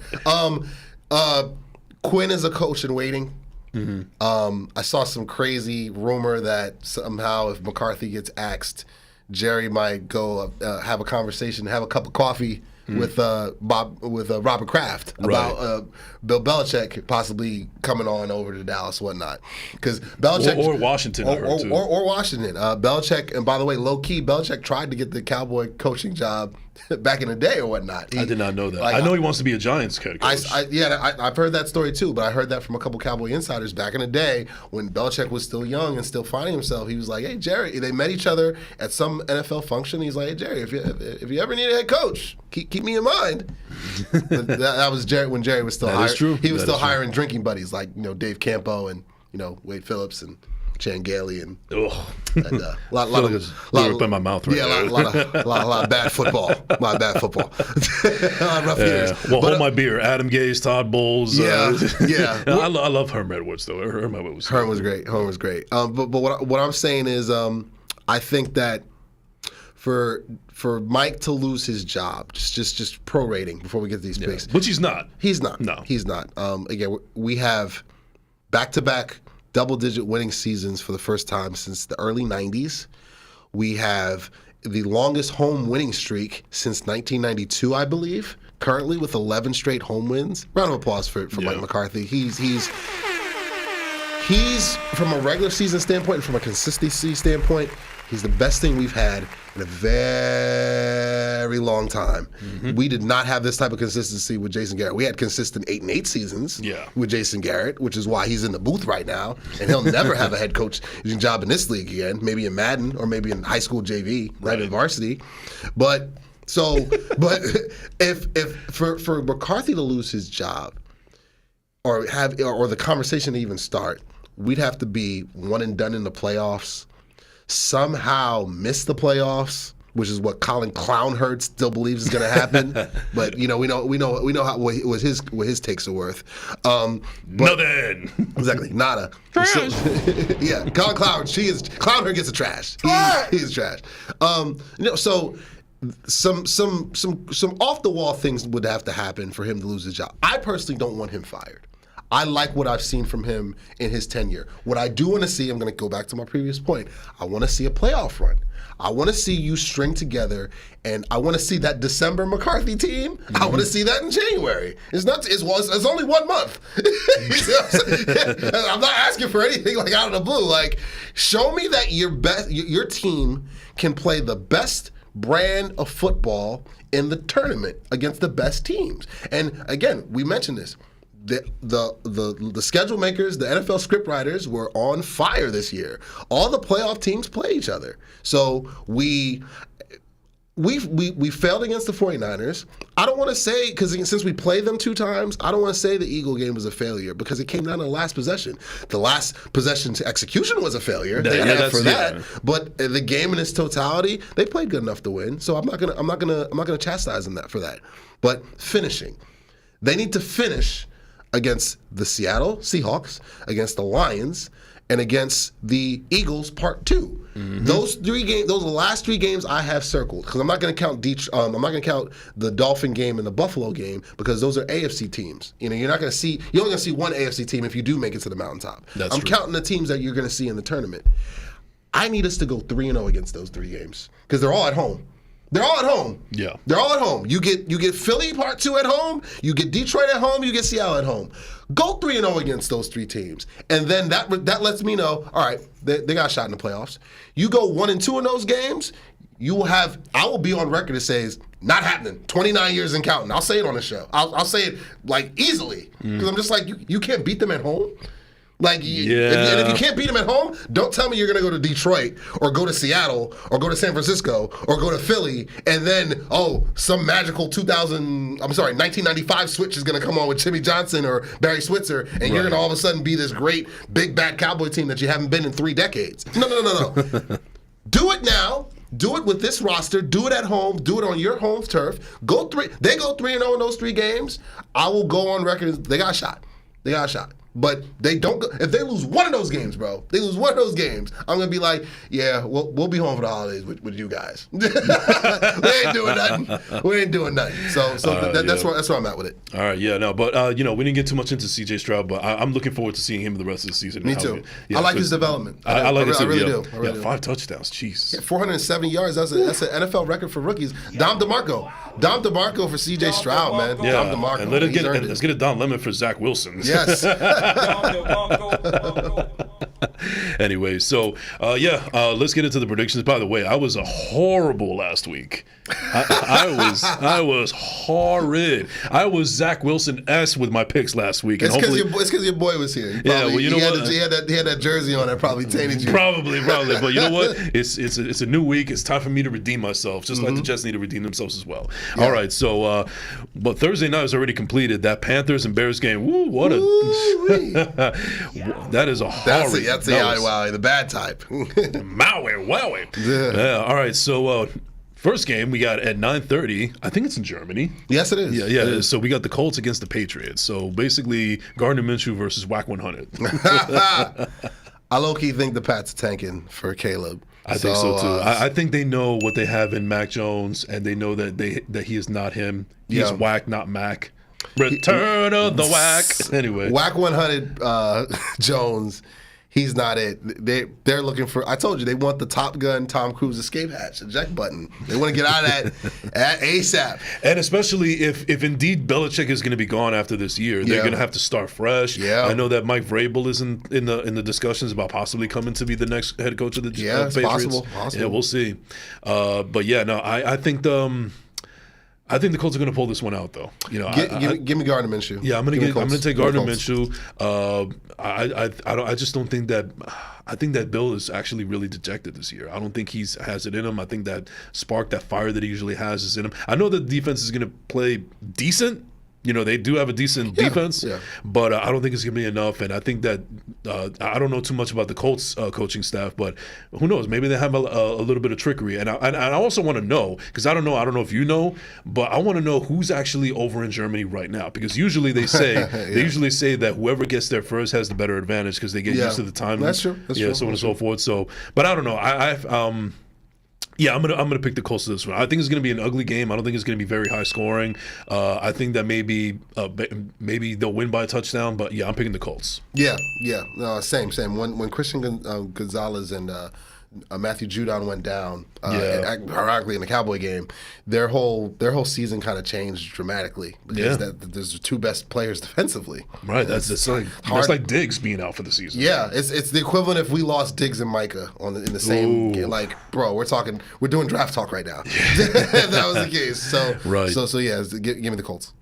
Quinn is a coach in waiting. Mm-hmm. I saw some crazy rumor that somehow if McCarthy gets axed, Jerry might go have a conversation, have a cup of coffee with Robert Kraft about Bill Belichick possibly coming on over to Dallas, whatnot. Because Belichick or Washington, or Washington. Belichick, and by the way, low key, Belichick tried to get the Cowboy coaching job back in the day or whatnot. I did not know that. I know he wants to be a Giants head coach. I've heard that story too, but I heard that from a couple Cowboy insiders back in the day when Belichick was still young and still finding himself. He was like, "Hey Jerry," they met each other at some NFL function. He's like, "Hey Jerry, if you ever need a head coach, keep me in mind." that was Jerry when Jerry was still hiring. True. He was still hiring drinking buddies like Dave Campo and Wade Phillips and Chan Gailey and a lot in my mouth right a lot of bad football. A lot of bad football. Rough years. Well, hold my beer. Adam Gase, Todd Bowles. Yeah. I love Herm Edwards though. Herm was great. But what I'm saying is, I think that for Mike to lose his job, just prorating before we get to these picks, which he's not. He's not. No, he's not. Again, we have back-to-back double-digit winning seasons for the first time since the early 90s. We have the longest home winning streak since 1992, I believe, currently with 11 straight home wins. Round of applause for Mike McCarthy. He's from a regular season standpoint and from a consistency standpoint, he's the best thing we've had in a very long time. Mm-hmm. We did not have this type of consistency with Jason Garrett. We had consistent 8-8 seasons with Jason Garrett, which is why he's in the booth right now, and he'll never have a head coaching job in this league again. Maybe in Madden or maybe in high school JV, not in varsity. But if for McCarthy to lose his job or the conversation to even start, we'd have to be one and done in the playoffs. Somehow miss the playoffs, which is what Colin Clownherd still believes is going to happen. But we know how what his takes are worth. Nothing. Exactly, nada. Trash. So, yeah, Colin Clownherd gets a trash. He's trash. So some off the wall things would have to happen for him to lose his job. I personally don't want him fired. I like what I've seen from him in his tenure. What I do want to see, I'm going to go back to my previous point, I want to see a playoff run. I want to see you string together, and I want to see that December McCarthy team. Mm-hmm. I want to see that in January. It's only 1 month. I'm not asking for anything like out of the blue. Like, show me that your team can play the best brand of football in the tournament against the best teams. And again, we mentioned this. The schedule makers, the NFL script writers were on fire this year. All the playoff teams play each other. So we failed against the 49ers. I don't want to say, because since we played them 2 times, I don't want to say the Eagle game was a failure because it came down to the last possession. The last possession to execution was a failure. But the game in its totality, they played good enough to win. So I'm not gonna chastise them for that. But finishing, they need to finish against the Seattle Seahawks, against the Lions, and against the Eagles Part 2. Mm-hmm. Those are the last 3 games I have circled because I'm not going to count the Dolphin game and the Buffalo game because those are AFC teams. You're only going to see one AFC team if you do make it to the mountaintop. I'm counting the teams that you're going to see in the tournament. I need us to go 3-0 against those 3 games because they're all at home. They're all at home. Yeah. They're all at home. You get Philly Part 2 at home, you get Detroit at home, you get Seattle at home. Go 3-0 against those 3 teams. And then that lets me know, all right, they got a shot in the playoffs. You go 1-2 in those games, I will be on record that says, not happening. 29 years and counting. I'll say it on the show. I'll say it like easily. Because I'm just like, you can't beat them at home. Like, if you can't beat them at home, don't tell me you're going to go to Detroit or go to Seattle or go to San Francisco or go to Philly and then, some magical 1995 switch is going to come on with Jimmy Johnson or Barry Switzer and you're going to all of a sudden be this great, big, bad Cowboy team that you haven't been in 3 decades. No. Do it now. Do it with this roster. Do it at home. Do it on your home turf. They go 3-0 in those 3 games. I will go on record. They got a shot. But they don't. If they lose one of those games, bro, I'm gonna be like, yeah, we'll be home for the holidays with you guys. We ain't doing nothing. So that's where I'm at with it. All right, yeah, no, but we didn't get too much into C.J. Stroud, but I'm looking forward to seeing him the rest of the season. Me too. I like his development. I like it too. I really do. 5 touchdowns. Jeez. Yeah, 407 yards. That's an NFL record for rookies. Dom DeMarco for C.J. Stroud, man. Yeah, Dom DeMarco. and let's get a Don Lemon for Zach Wilson. Yes. Anyway, so let's get into the predictions. By the way, I was horrible last week. I was horrid. I was Zach Wilson-esque with my picks last week. It's because your boy was here. Well, you know what? He had that jersey on that probably tainted you. Probably. But you know what? It's a new week. It's time for me to redeem myself, just like the Jets need to redeem themselves as well. Yeah. All right, so but Thursday night is already completed. That Panthers and Bears game. Woo, what a that is a horrid. That's the Wowie, the bad type. Maui, wowie. Yeah. All right, so first game we got at 9:30. I think it's in Germany. Yes, it is. Yeah. It is. So we got the Colts against the Patriots. So basically, Gardner Minshew versus Whack 100. I low-key think the Pats are tanking for Caleb. I think so too. I think they know what they have in Mac Jones, and they know that he is not him. He's Whack, not Mac. Return of the Whack. Anyway, Whack 100 Jones. He's not it. They're looking for. I told you they want the Top Gun Tom Cruise escape hatch, eject button. They want to get out of that ASAP. And especially if indeed Belichick is going to be gone after this year, they're going to have to start fresh. Yeah. I know that Mike Vrabel is in the discussions about possibly coming to be the next head coach of the Patriots. Possible. Yeah, we'll see. But yeah, no, I think the Colts are going to pull this one out, though. Give me Gardner Minshew. Yeah, I'm going to take Gardner Minshew. I just don't think that. I think that Bill is actually really dejected this year. I don't think he has it in him. I think that spark, that fire that he usually has, is in him. I know that the defense is going to play decent. They do have a decent defense, but I don't think it's going to be enough. And I think that I don't know too much about the Colts coaching staff, but who knows? Maybe they have a little bit of trickery. And I also want to know, because I don't know if you know, but I want to know who's actually over in Germany right now. Because usually they say that whoever gets there first has the better advantage because they get used to the time. That's true. So on and so forth. So, but I don't know. Yeah, I'm gonna pick the Colts to this one. I think it's gonna be an ugly game. I don't think it's gonna be very high scoring. I think that maybe they'll win by a touchdown. But yeah, I'm picking the Colts. Yeah. No, same. When Christian Gonzalez and Matthew Judon went down, ironically in the Cowboy game, their whole season kind of changed dramatically because there's the two best players defensively. Right, that's like Diggs being out for the season. Yeah, it's the equivalent if we lost Diggs and Micah in the same game. Like, bro, we're doing draft talk right now. If that was the case. So right. So yeah, give me the Colts.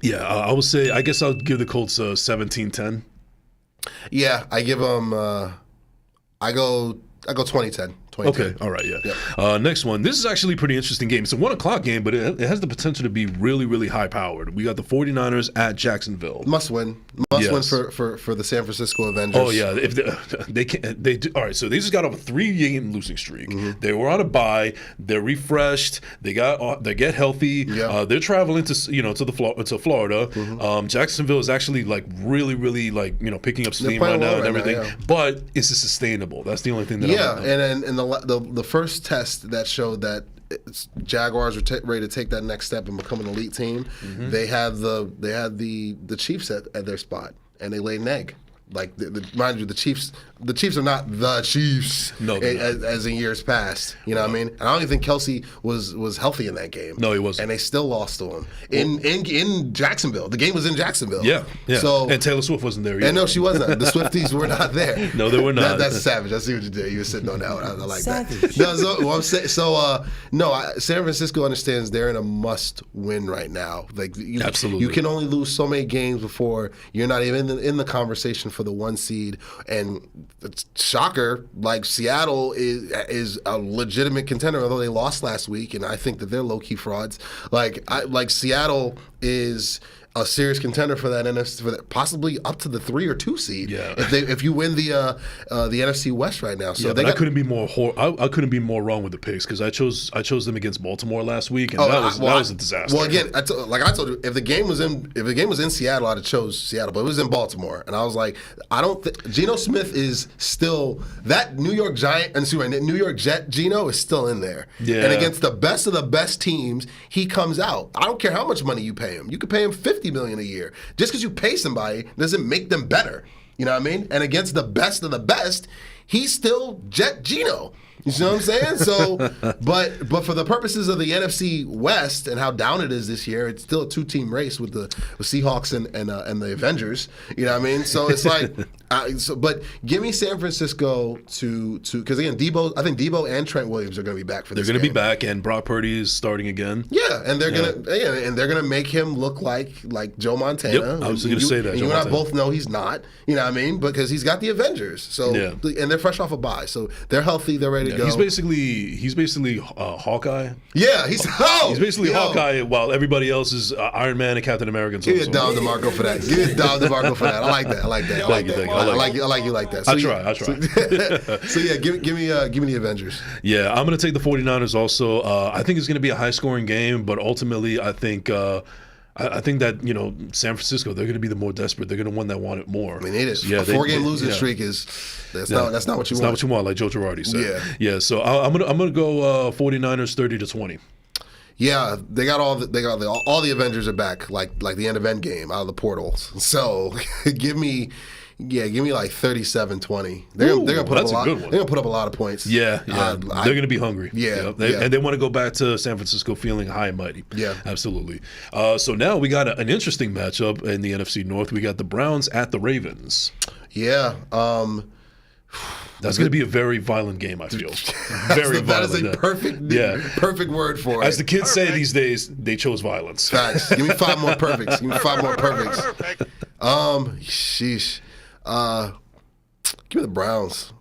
Yeah, I guess I'll give the Colts 17-10. Yeah, I give them. I go 2010. Okay, all right, yeah. Next one. This is actually a pretty interesting game. It's a 1 o'clock game, but it has the potential to be really, really high-powered. We got the 49ers at Jacksonville. Must win for the San Francisco Avengers. Oh yeah, if they can, they do. All right, so they just got off a 3-game losing streak. Mm-hmm. They were on a bye. They're refreshed. They get healthy. Yeah. They're traveling to Florida. Mm-hmm. Jacksonville is actually like really, really like picking up steam right now and everything. Now, yeah. But is it sustainable? That's the only thing that. And the first test that showed that Jaguars were ready to take that next step and become an elite team. Mm-hmm. They had the Chiefs at their spot, and they laid an egg. Like, mind you, the Chiefs are not the Chiefs as in years past. You know what I mean? And I don't even think Kelsey was healthy in that game. No, he wasn't. And they still lost to him in Jacksonville. The game was in Jacksonville. Yeah. So, and Taylor Swift wasn't there either. And no, she wasn't. The Swifties were not there. No, they were not. That's savage. I see what you did. You were sitting on that one. I like savage. That. No, San Francisco understands they're in a must-win right now. Like, absolutely. You can only lose so many games before you're not even in the conversation for the 1 seed. And it's shocker, like Seattle is a legitimate contender, although they lost last week, and I think that they're low-key frauds. Like Seattle is a serious contender for that NFC, possibly up to the 3 or 2 seed. Yeah. If you win the NFC West right now. So yeah, I couldn't be more I couldn't be more wrong with the picks because I chose them against Baltimore last week, and that was a disaster. Well, again, like I told you, if the game was in Seattle, I'd have chose Seattle, but it was in Baltimore, and I was like, Geno Smith is still that New York Jet Geno is still in there. Yeah. And against the best of the best teams, he comes out. I don't care how much money you pay him. You could pay him $50 million a year. Just because you pay somebody doesn't make them better. You know what I mean? And against the best of the best, he's still Jet Geno. You see what I'm saying? So, but for the purposes of the NFC West and how down it is this year, it's still a 2-team race with the Seahawks and the Avengers. You know what I mean? So it's like, but give me San Francisco to because again, I think Debo and Trent Williams are going to be back for this. They're going to be back, and Brock Purdy is starting again. Yeah, and they're gonna make him look like Joe Montana. Yep, I was going to say that. You and I both know he's not. You know what I mean? Because he's got the Avengers. So and they're fresh off a bye, so they're healthy. They're ready to go. He's basically Hawkeye. Yeah, he's basically Hawkeye, while everybody else is Iron Man and Captain America. And Give me a Dom DeMarco for that. Give me a Dom DeMarco for that. I like that. I like you like that. So I try. So yeah, give me the Avengers. Yeah, I'm going to take the 49ers also. I think it's going to be a high-scoring game, but ultimately I think that, San Francisco, they're going to be the more desperate. They're going to want it more. I mean, it is. A 4-game losing streak is that's not what you want. It's not what you want, like Joe Girardi said. Yeah. So I'm gonna go 49ers 30-20. Yeah, they got all the Avengers are back, like the end of Endgame out of the portals. So give me like 37-20. They're gonna put up a lot. They're gonna put up a lot of points. Yeah. They're gonna be hungry. Yeah, and they want to go back to San Francisco feeling high and mighty. Yeah, absolutely. So now we got an interesting matchup in the NFC North. We got the Browns at the Ravens. Yeah. That's going to be a very violent game, I feel. Very violent. That is a perfect word for it. As the kids say these days, they chose violence. Facts. Give me 5 more perfects. Sheesh. Give me the Browns.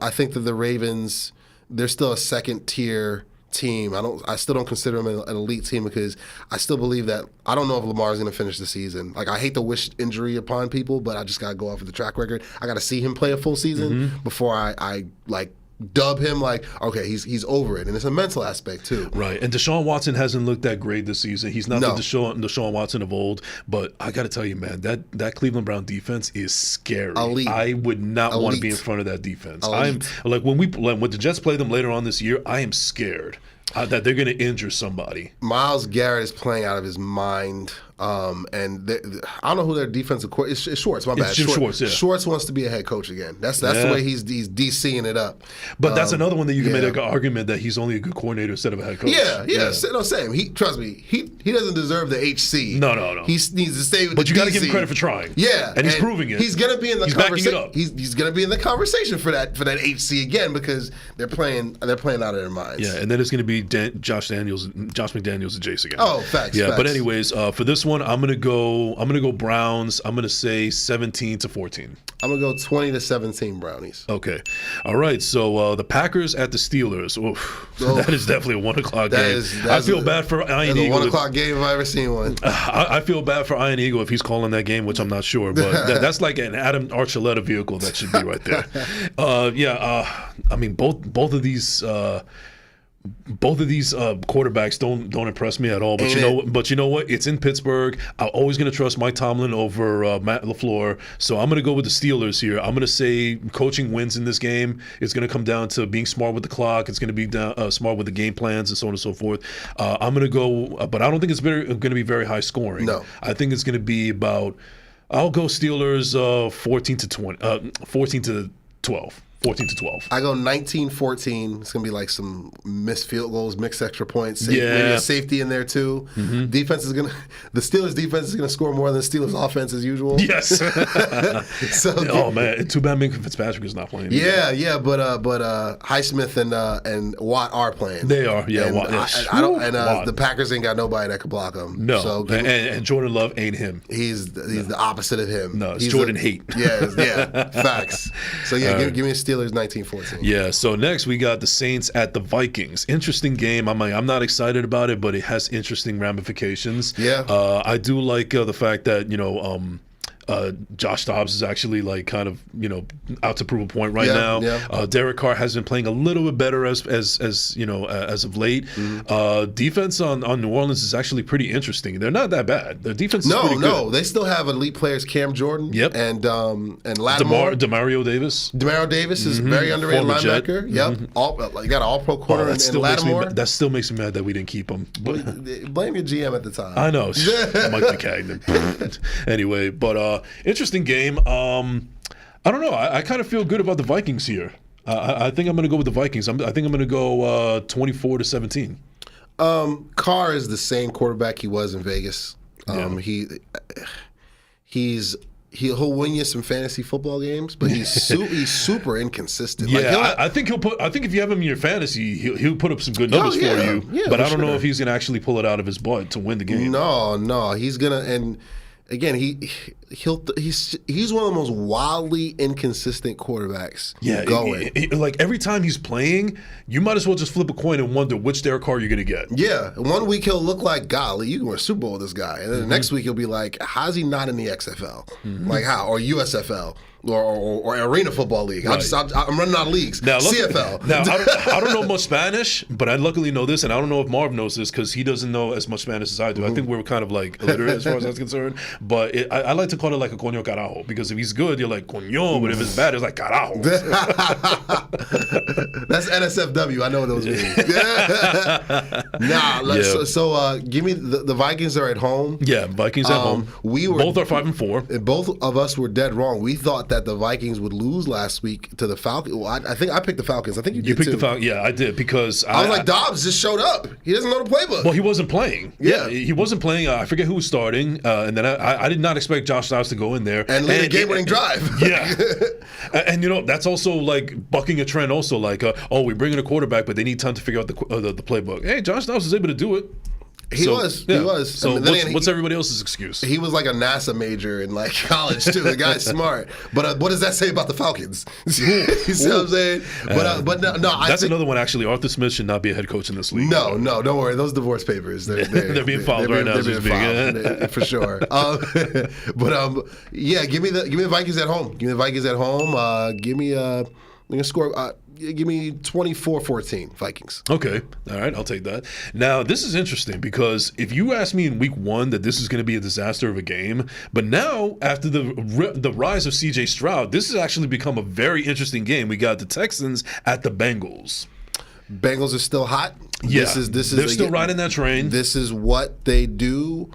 I think that the Ravens, they're still a second-tier team. I still don't consider them an elite team because I still believe that I don't know if Lamar's going to finish the season. Like, I hate to wish injury upon people, but I just got to go off of the track record. I got to see him play a full season before I dub him like, okay, he's over it. And it's a mental aspect too. Right. And Deshaun Watson hasn't looked that great this season. He's not the Deshaun Watson of old. But I got to tell you, man, that Cleveland Brown defense is scary. Elite. I would not want to be in front of that defense. Elite. I'm like when the Jets play them later on this year, I am scared that they're going to injure somebody. Myles Garrett is playing out of his mind. And I don't know who their defensive coordinator is. It's Schwartz. My bad. Schwartz. Yeah. Schwartz wants to be a head coach again. That's the way he's DCing it up. But that's another one that you can make an argument that he's only a good coordinator instead of a head coach. Yeah. No, same. Trust me. He doesn't deserve the HC. No. He needs to stay with. But the you got to DC. give him credit for trying. Yeah, and he's proving it. He's gonna be in the conversation. Backing it up. He's gonna be in the conversation for that HC again because they're playing out of their minds. Yeah, and then it's gonna be Josh McDaniels and Jace again. Oh, facts. Yeah, but anyways, for this one, I'm gonna go Browns. I'm gonna say 17-14. I'm gonna go 20-17 Brownies. Okay, all right. So the Packers at the Steelers. That is definitely a 1:00 game. I feel bad for Ian Eagle. That's a 1:00 game if I ever seen one. I feel bad for Ian Eagle if he's calling that game, which I'm not sure, but that's like an Adam Archuleta vehicle that should be right there. I mean, both of these. Both of these quarterbacks don't impress me at all. But you know what? It's in Pittsburgh. I'm always going to trust Mike Tomlin over Matt LaFleur. So I'm going to go with the Steelers here. I'm going to say coaching wins in this game. It's going to come down to being smart with the clock. It's going to be smart with the game plans and so on and so forth. I'm going to go, but I don't think it's going to be very high scoring. No, I think it's going to be about. I'll go Steelers 14-20, 14-12. 14-12. I go 19-14. It's gonna be like some missed field goals, mixed extra points. Maybe a safety in there too. The Steelers defense is gonna score more than the Steelers offense as usual. Yes. Oh man, too bad Minka Fitzpatrick is not playing. Yeah, but Highsmith and Watt are playing. They are. Yeah, and Watt. The Packers ain't got nobody that can block them. No. So and Jordan Love ain't him. He's the opposite of him. No, it's Jordan hate. Yeah. Facts. So give me a Steelers 19-14. Yeah, so next we got the Saints at the Vikings. Interesting game. I'm not excited about it, but it has interesting ramifications. Yeah. I do like the fact that, Josh Dobbs is actually like kind of out to prove a point right now. Yeah. Derek Carr has been playing a little bit better as of late. Defense on New Orleans is actually pretty interesting. They're not that bad. Their defense is pretty good. No, they still have elite players. Cam Jordan. Yep. And Lattimore. Demario Davis. Demario Davis is very underrated Former Jet. linebacker. Yep. You got an All-Pro corner and Lattimore. That still makes me mad that we didn't keep him. Blame your GM at the time. I know, Mike McCagnon. Anyway, but interesting game. I don't know. I kind of feel good about the Vikings here. I think I'm going to go with the Vikings. I think I'm going to go 24-17. Carr is the same quarterback he was in Vegas. He'll win you some fantasy football games, but he's super inconsistent. Yeah, I think he'll put. I think if you have him in your fantasy, he'll put up some good numbers for you. Yeah, but I don't know if he's gonna actually pull it out of his butt to win the game. No, he's gonna. And again, he's one of the most wildly inconsistent quarterbacks. Yeah, going. Like every time he's playing, you might as well just flip a coin and wonder which Derek Carr you're gonna get. Yeah, one week he'll look like, golly, you can win a Super Bowl with this guy, and then the next week he'll be like, how's he not in the XFL? Like how, or USFL? Or Arena Football League. Right. I'm running out of leagues. Now, CFL. Now, I don't know much Spanish, but I luckily know this, and I don't know if Marv knows this because he doesn't know as much Spanish as I do. I think we're kind of like illiterate as far as that's concerned. But I like to call it like a coño carajo because if he's good, you're like coño, but if it's bad, it's like carajo. That's NSFW. I know what those mean. So give me the Vikings are at home. Yeah, Vikings at home. Both are 5-4. Both of us were dead wrong. We thought that the Vikings would lose last week to the Falcons. Well, I think I picked the Falcons. I think you did picked too. the Falcons. Yeah, I did because I was like, Dobbs just showed up. He doesn't know the playbook. Well, he wasn't playing. Yeah, he wasn't playing. I forget who was starting, and then I did not expect Josh Dobbs to go in there and lead a game-winning drive. Yeah, and that's also like bucking a trend. Also, like, we bring in a quarterback, but they need time to figure out the playbook. Hey, Josh Dobbs was able to do it. He was. So what's everybody else's excuse? He was like a NASA major in like college too. The guy's smart. But what does that say about the Falcons? You see what I'm saying? But no. That's another one actually. Arthur Smith should not be a head coach in this league. No, don't worry. Those divorce papers, they're being filed right now. They're being filed, for sure. Yeah, give me the Vikings at home. Give me the Vikings at home. Give me I'm gonna score. Give me 24-14 Vikings. Okay. All right. I'll take that. Now, this is interesting because if you asked me in week 1 that this is going to be a disaster of a game, but now after the rise of C.J. Stroud, this has actually become a very interesting game. We got the Texans at the Bengals. Bengals are still hot. Yeah. They're still riding that train. This is what they do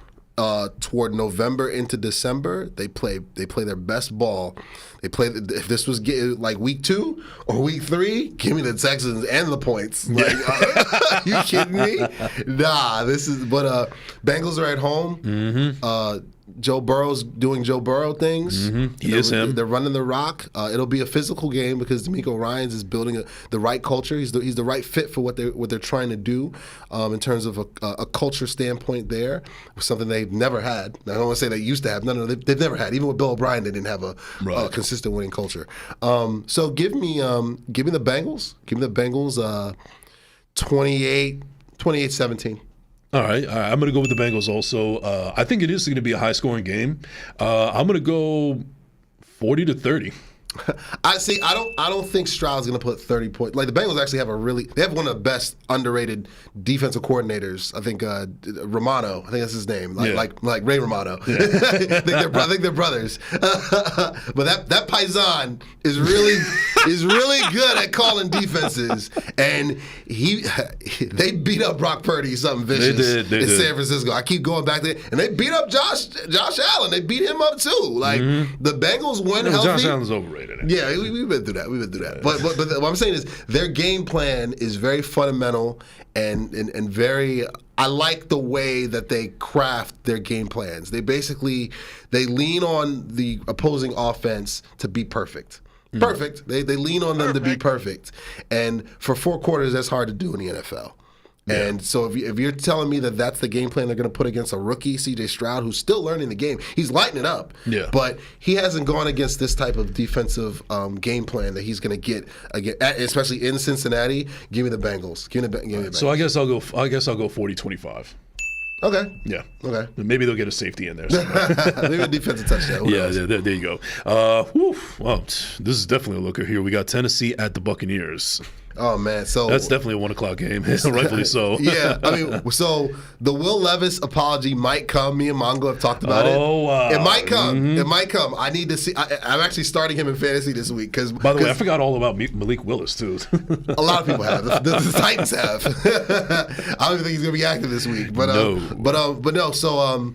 toward November into December. They play their best ball. They play. If this was like week 2 or week 3, give me the Texans and the points. Like, you kidding me? Nah, this is. But Bengals are at home. Mm-hmm. Joe Burrow's doing Joe Burrow things. Mm-hmm. He is him. They're running the rock. It'll be a physical game because DeMeco Ryans is building the right culture. He's the right fit for what they're trying to do in terms of a culture standpoint. There, something they've never had. I don't want to say they used to have. No, they've never had. Even with Bill O'Brien, they didn't have a consistent winning culture. So give me the Bengals. Give me the Bengals. 28-17. All right. I'm going to go with the Bengals also. I think it is going to be a high-scoring game. I'm going to go 40-30. I don't think Stroud's going to put 30 points. Like the Bengals actually have they have one of the best underrated defensive coordinators. I think Romano. I think that's his name. Like Ray Romano. Yeah. I think they're brothers. But that Paisan is really good at calling defenses, and they beat up Brock Purdy something vicious in San Francisco. I keep going back there, and they beat up Josh Allen. They beat him up too. Like the Bengals win healthy. Josh Allen's overrated. Yeah, we've been through that. But what I'm saying is their game plan is very fundamental and very. I like the way that they craft their game plans. They lean on the opposing offense to be perfect. Perfect. They lean on them to be perfect. And for 4 quarters, that's hard to do in the NFL. And so if you're telling me that that's the game plan they're going to put against a rookie, C.J. Stroud, who's still learning the game, he's lighting it up. Yeah. But he hasn't gone against this type of defensive game plan that he's going to get, especially in Cincinnati. Give me the Bengals. Give me the Bengals. So I guess I'll go 40-25. Okay. Yeah. Okay. Maybe they'll get a safety in there. Maybe a defensive touchdown. Yeah, there you go. Well, this is definitely a looker here. We got Tennessee at the Buccaneers. Oh man, so that's definitely a 1 o'clock game, rightfully so. Yeah, I mean, so the Will Levis apology might come. Me and Mongo have talked about it. Oh wow, it might come. Mm-hmm. It might come. I need to see. I'm actually starting him in fantasy this week because. By the way, I forgot all about Malik Willis too. A lot of people have. The Titans have. I don't even think he's gonna be active this week. But no. So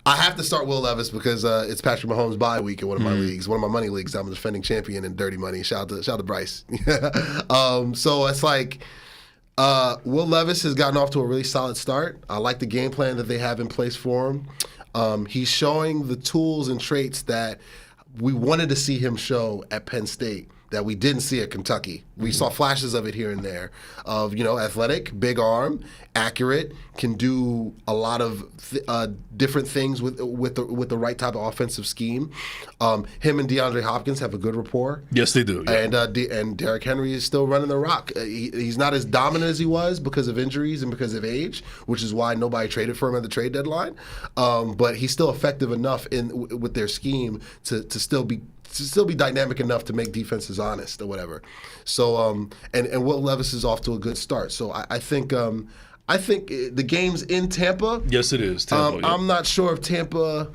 I have to start Will Levis because it's Patrick Mahomes' bye week in one of my leagues, one of my money leagues. I'm a defending champion in Dirty Money. Shout out to Bryce. So it's like Will Levis has gotten off to a really solid start. I like the game plan that they have in place for him. He's showing the tools and traits that we wanted to see him show at Penn State that we didn't see at Kentucky. We saw flashes of it here and there of, athletic, big arm, accurate, can do a lot of different things with the right type of offensive scheme. Him and DeAndre Hopkins have a good rapport. Yes, they do. Yeah. And Derrick Henry is still running the rock. He's not as dominant as he was because of injuries and because of age, which is why nobody traded for him at the trade deadline. But he's still effective enough with their scheme to still be dynamic enough to make defenses honest or whatever. So and Will Levis is off to a good start. So I think the game's in Tampa. Yes, it is. Tampa, yeah. I'm not sure if Tampa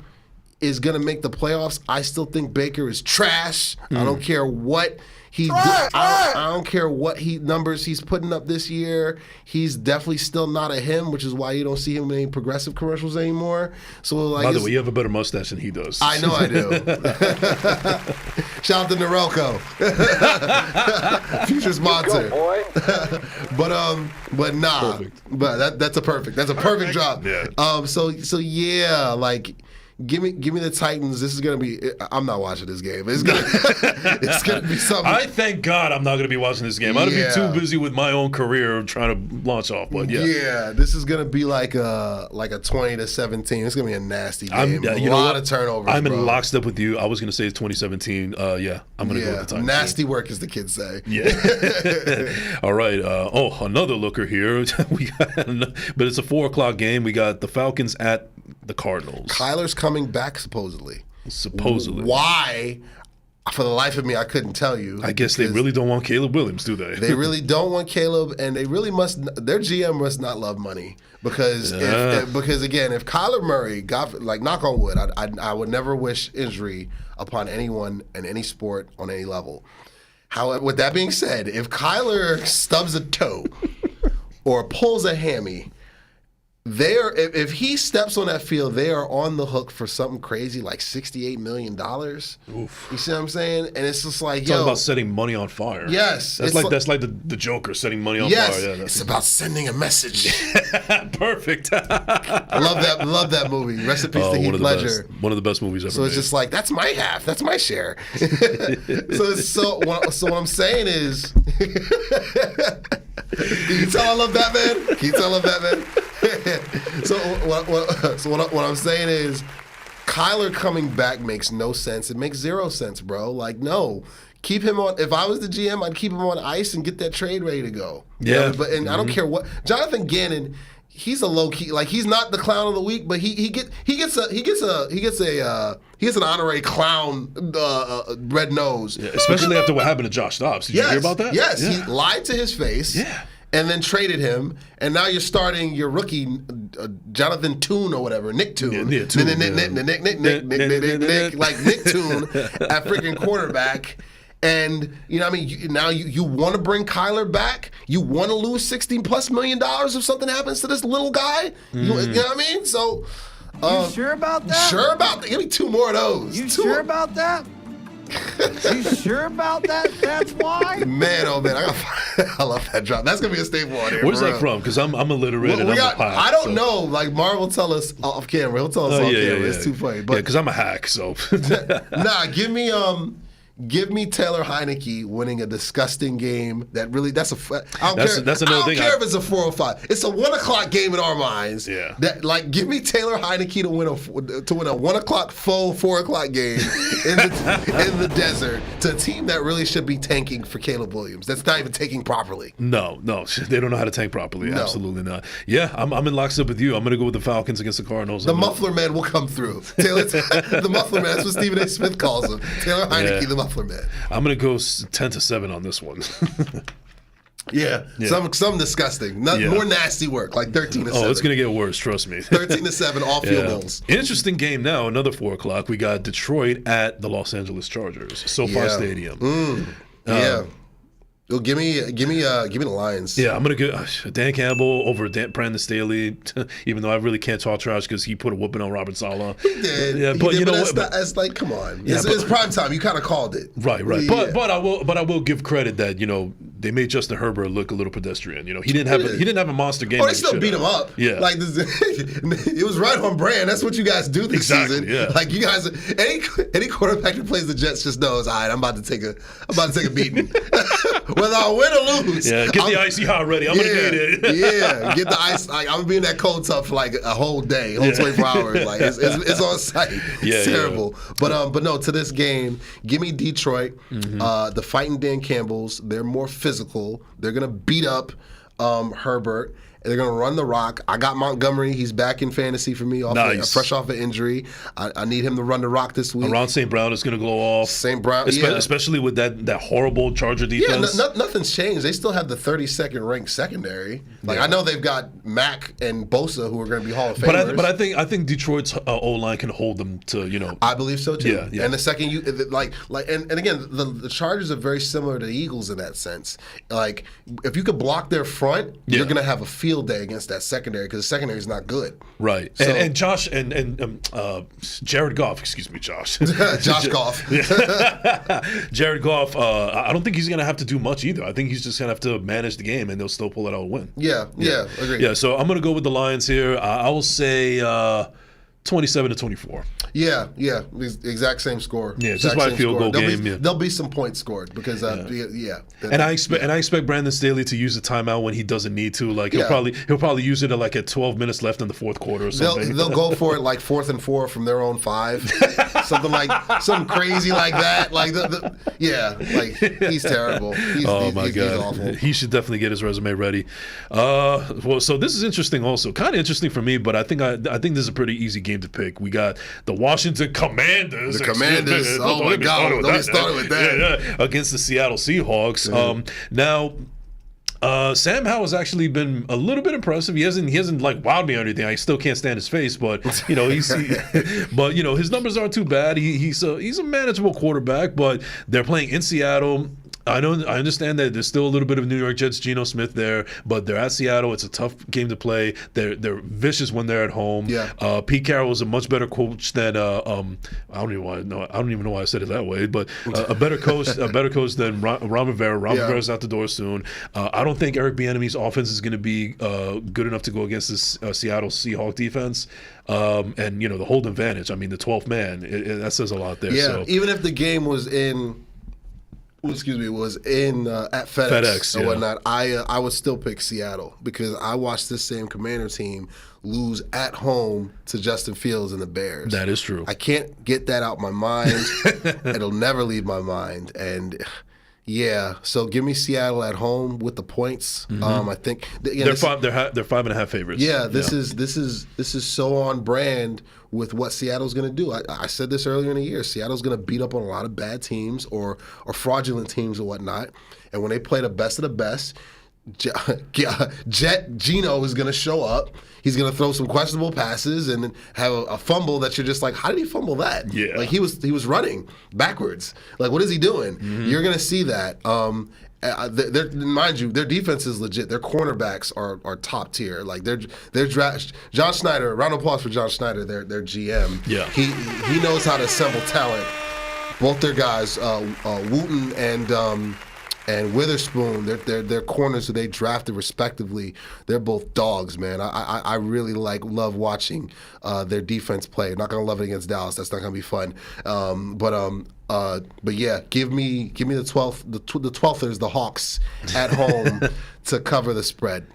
is going to make the playoffs. I still think Baker is trash. I don't care what I don't care what numbers he's putting up this year. He's definitely still not a him, which is why you don't see him in any progressive commercials anymore. So by the way, you have a better mustache than he does. I know I do. Shout out to Norelco, future sponsor. Go, boy. but nah, perfect. But that's a perfect drop. Yeah. So yeah, like. Give me the Titans. This is gonna be. I'm not watching this game. It's gonna be something. I thank God I'm not gonna be watching this game. I'd be too busy with my own career trying to launch off. But yeah. Yeah, this is gonna be like a 20-17. It's gonna be a nasty game. A lot of turnovers. I'm in lockstep with you. I was gonna say it's 2017, yeah, I'm gonna go with the Titans. Nasty work, as the kids say. Yeah. All right. Another looker here. But it's a 4 o'clock game. We got the Falcons at the Cardinals. Kyler's coming back supposedly. Why? For the life of me, I couldn't tell you. I guess they really don't want Caleb Williams, do they? They really don't want Caleb, and they really must. Their GM must not love money because again, if Kyler Murray got knock on wood, I would never wish injury upon anyone in any sport on any level. However, with that being said, if Kyler stubs a toe or pulls a hammy, if he steps on that field, they are on the hook for something crazy like $68 million. Oof. You see what I'm saying? And it's just like, talk about setting money on fire. Yes. That's like the Joker setting money on yes, fire. Yeah, it's about sending a message. Perfect. I love that movie. Rest in peace to Heath Ledger. One of the best movies ever So it's just like, that's my half. That's my share. So what I'm saying is, can you tell I love Batman? Can you tell I love Batman? So what I'm saying is, Kyler coming back makes no sense. It makes zero sense, bro. Like, no. Keep him on. If I was the GM, I'd keep him on ice and get that trade ready to go. Yeah. I don't care what. Jonathan Gannon, he's a low key. Like, he's not the clown of the week, but he gets an honorary clown red nose. Yeah, especially after what happened to Josh Dobbs. Did you hear about that? Yes. Yeah. He lied to his face. Yeah. And then traded him, and now you're starting your rookie, Jonathan Toon or whatever, Nick Toon. Yeah, Toon. Nick, like Nick Toon at freaking quarterback. And you want to bring Kyler back? You want to lose $16+ million if something happens to this little guy? You know what I mean? So, you sure about that? Sure about that? Give me 2 more of those. You sure about that? You sure about that? That's why? Man, oh man, I love that drop. That's gonna be a staple on here. Where's that from? Because I'm illiterate and I'm a hack. I don't know. Like Marv will tell us off camera. He'll tell us off camera. It's too funny. But because I'm a hack. So nah, give me Give me Taylor Heineke winning a disgusting game. That's another thing. I don't care if it's a 405. It's a 1 o'clock game in our minds. Yeah. Give me Taylor Heineke to win a 1 o'clock full 4 o'clock game in the desert to a team that really should be tanking for Caleb Williams. That's not even tanking properly. No, they don't know how to tank properly. No. Absolutely not. Yeah, I'm in lockstep with you. I'm going to go with the Falcons against the Cardinals. The muffler man will come through. The muffler man. That's what Stephen A. Smith calls him. Taylor Heineke, the muffler man. I'm going to go 10-7 on this one. Yeah. Some disgusting. More nasty work, like 13-7. Oh, it's going to get worse, trust me. 13-7, all field goals. Interesting game now, another 4 o'clock. We got Detroit at the Los Angeles Chargers, SoFi Stadium. Yeah. Well, give me the Lions. Yeah, I'm gonna go Dan Campbell over Brandon Staley. Even though I really can't talk trash because he put a whooping on Robert Saleh. He did. Yeah, but you know what? It's like, come on. It's prime time. You kind of called it. Right. Yeah. But I will give credit that they made Justin Herbert look a little pedestrian. He didn't have a monster game. Oh, they still beat him up. Yeah, like it was right on brand. That's what you guys do this season. Yeah, like you guys, any quarterback who plays the Jets just knows. All right, I'm about to take a beating. Whether I win or lose. Yeah, get the icy hot ready. I'm gonna need it. Yeah, get the ice. Like, I'm gonna be in that cold tub for like a whole day, 24 hours. Like it's on site. It's terrible. Yeah. But no, to this game, give me Detroit. The fighting Dan Campbells. They're more physical. They're gonna beat up Herbert. They're going to run the rock. I got Montgomery. He's back in fantasy for me, fresh off an injury. I need him to run the rock this week. Around St. Brown is going to go off. St. Brown, especially with that horrible Charger defense. Yeah, nothing's changed. They still have the 32nd ranked secondary. I know they've got Mack and Bosa who are going to be Hall of Famers. But I think Detroit's O-line can hold them to I believe so too. Yeah. And the second and again the Chargers are very similar to the Eagles in that sense. Like if you could block their front, you're going to have a field day against that secondary because the secondary is not good. Right. So, and Josh and Jared Goff, excuse me, Josh. Josh Goff. Jared Goff, I don't think he's going to have to do much either. I think he's just going to have to manage the game and they'll still pull it out a win. Yeah, agreed. Yeah, so I'm going to go with the Lions here. I will say 27-24. Yeah, exact same score. Yeah, just by a field goal game. There'll be some points scored because And I expect Brandon Staley to use the timeout when he doesn't need to. Like he'll probably use it at 12 minutes left in the fourth quarter or something. They'll go for it like 4th and 4 from their own 5, something crazy like that. Like he's terrible. He's God, he's awful. He should definitely get his resume ready. So this is interesting also, kind of interesting for me, but I think this is a pretty easy game to pick. We got the Washington Commanders. The Commanders. Oh my God! Don't get started with that. Yeah, against the Seattle Seahawks. Now, Sam Howell has actually been a little bit impressive. He hasn't like wowed me or anything. I still can't stand his face, but his numbers aren't too bad. He's a manageable quarterback, but they're playing in Seattle. I understand that there's still a little bit of New York Jets Geno Smith there, but they're at Seattle. It's a tough game to play. They're vicious when they're at home. Yeah. Pete Carroll is a much better coach than I don't even know why I said it that way, but a better coach than Ron Rivera. Ron Rivera's out the door soon. I don't think Eric Bieniemy's offense is going to be good enough to go against this Seattle Seahawks defense. And the hold advantage. I mean, the 12th man. That says a lot there. Yeah. So. Even if the game was in. at FedEx or whatnot, I would still pick Seattle because I watched this same Commander team lose at home to Justin Fields and the Bears. That is true. I can't get that out my mind. It'll never leave my mind. And so give me Seattle at home with the points. I think they're 5.5 favorites. Yeah, this is so on brand with what Seattle's going to do. I said this earlier in the year. Seattle's going to beat up on a lot of bad teams or fraudulent teams or whatnot. And when they play the best of the best, Jet Geno is going to show up. He's going to throw some questionable passes and have a fumble that you're just like, how did he fumble that? Yeah. Like he was running backwards. Like, what is he doing? You're going to see that. Mind you, their defense is legit. Their cornerbacks are top tier. Like they're John Schneider. Round of applause for John Schneider, their GM. Yeah, he knows how to assemble talent. Both their guys, Wooten and Witherspoon, they're corners who they drafted respectively. They're both dogs, man. I really love watching their defense play. Not gonna love it against Dallas. That's not gonna be fun. But yeah, give me the 12th. The 12thers, the Hawks at home to cover the spread.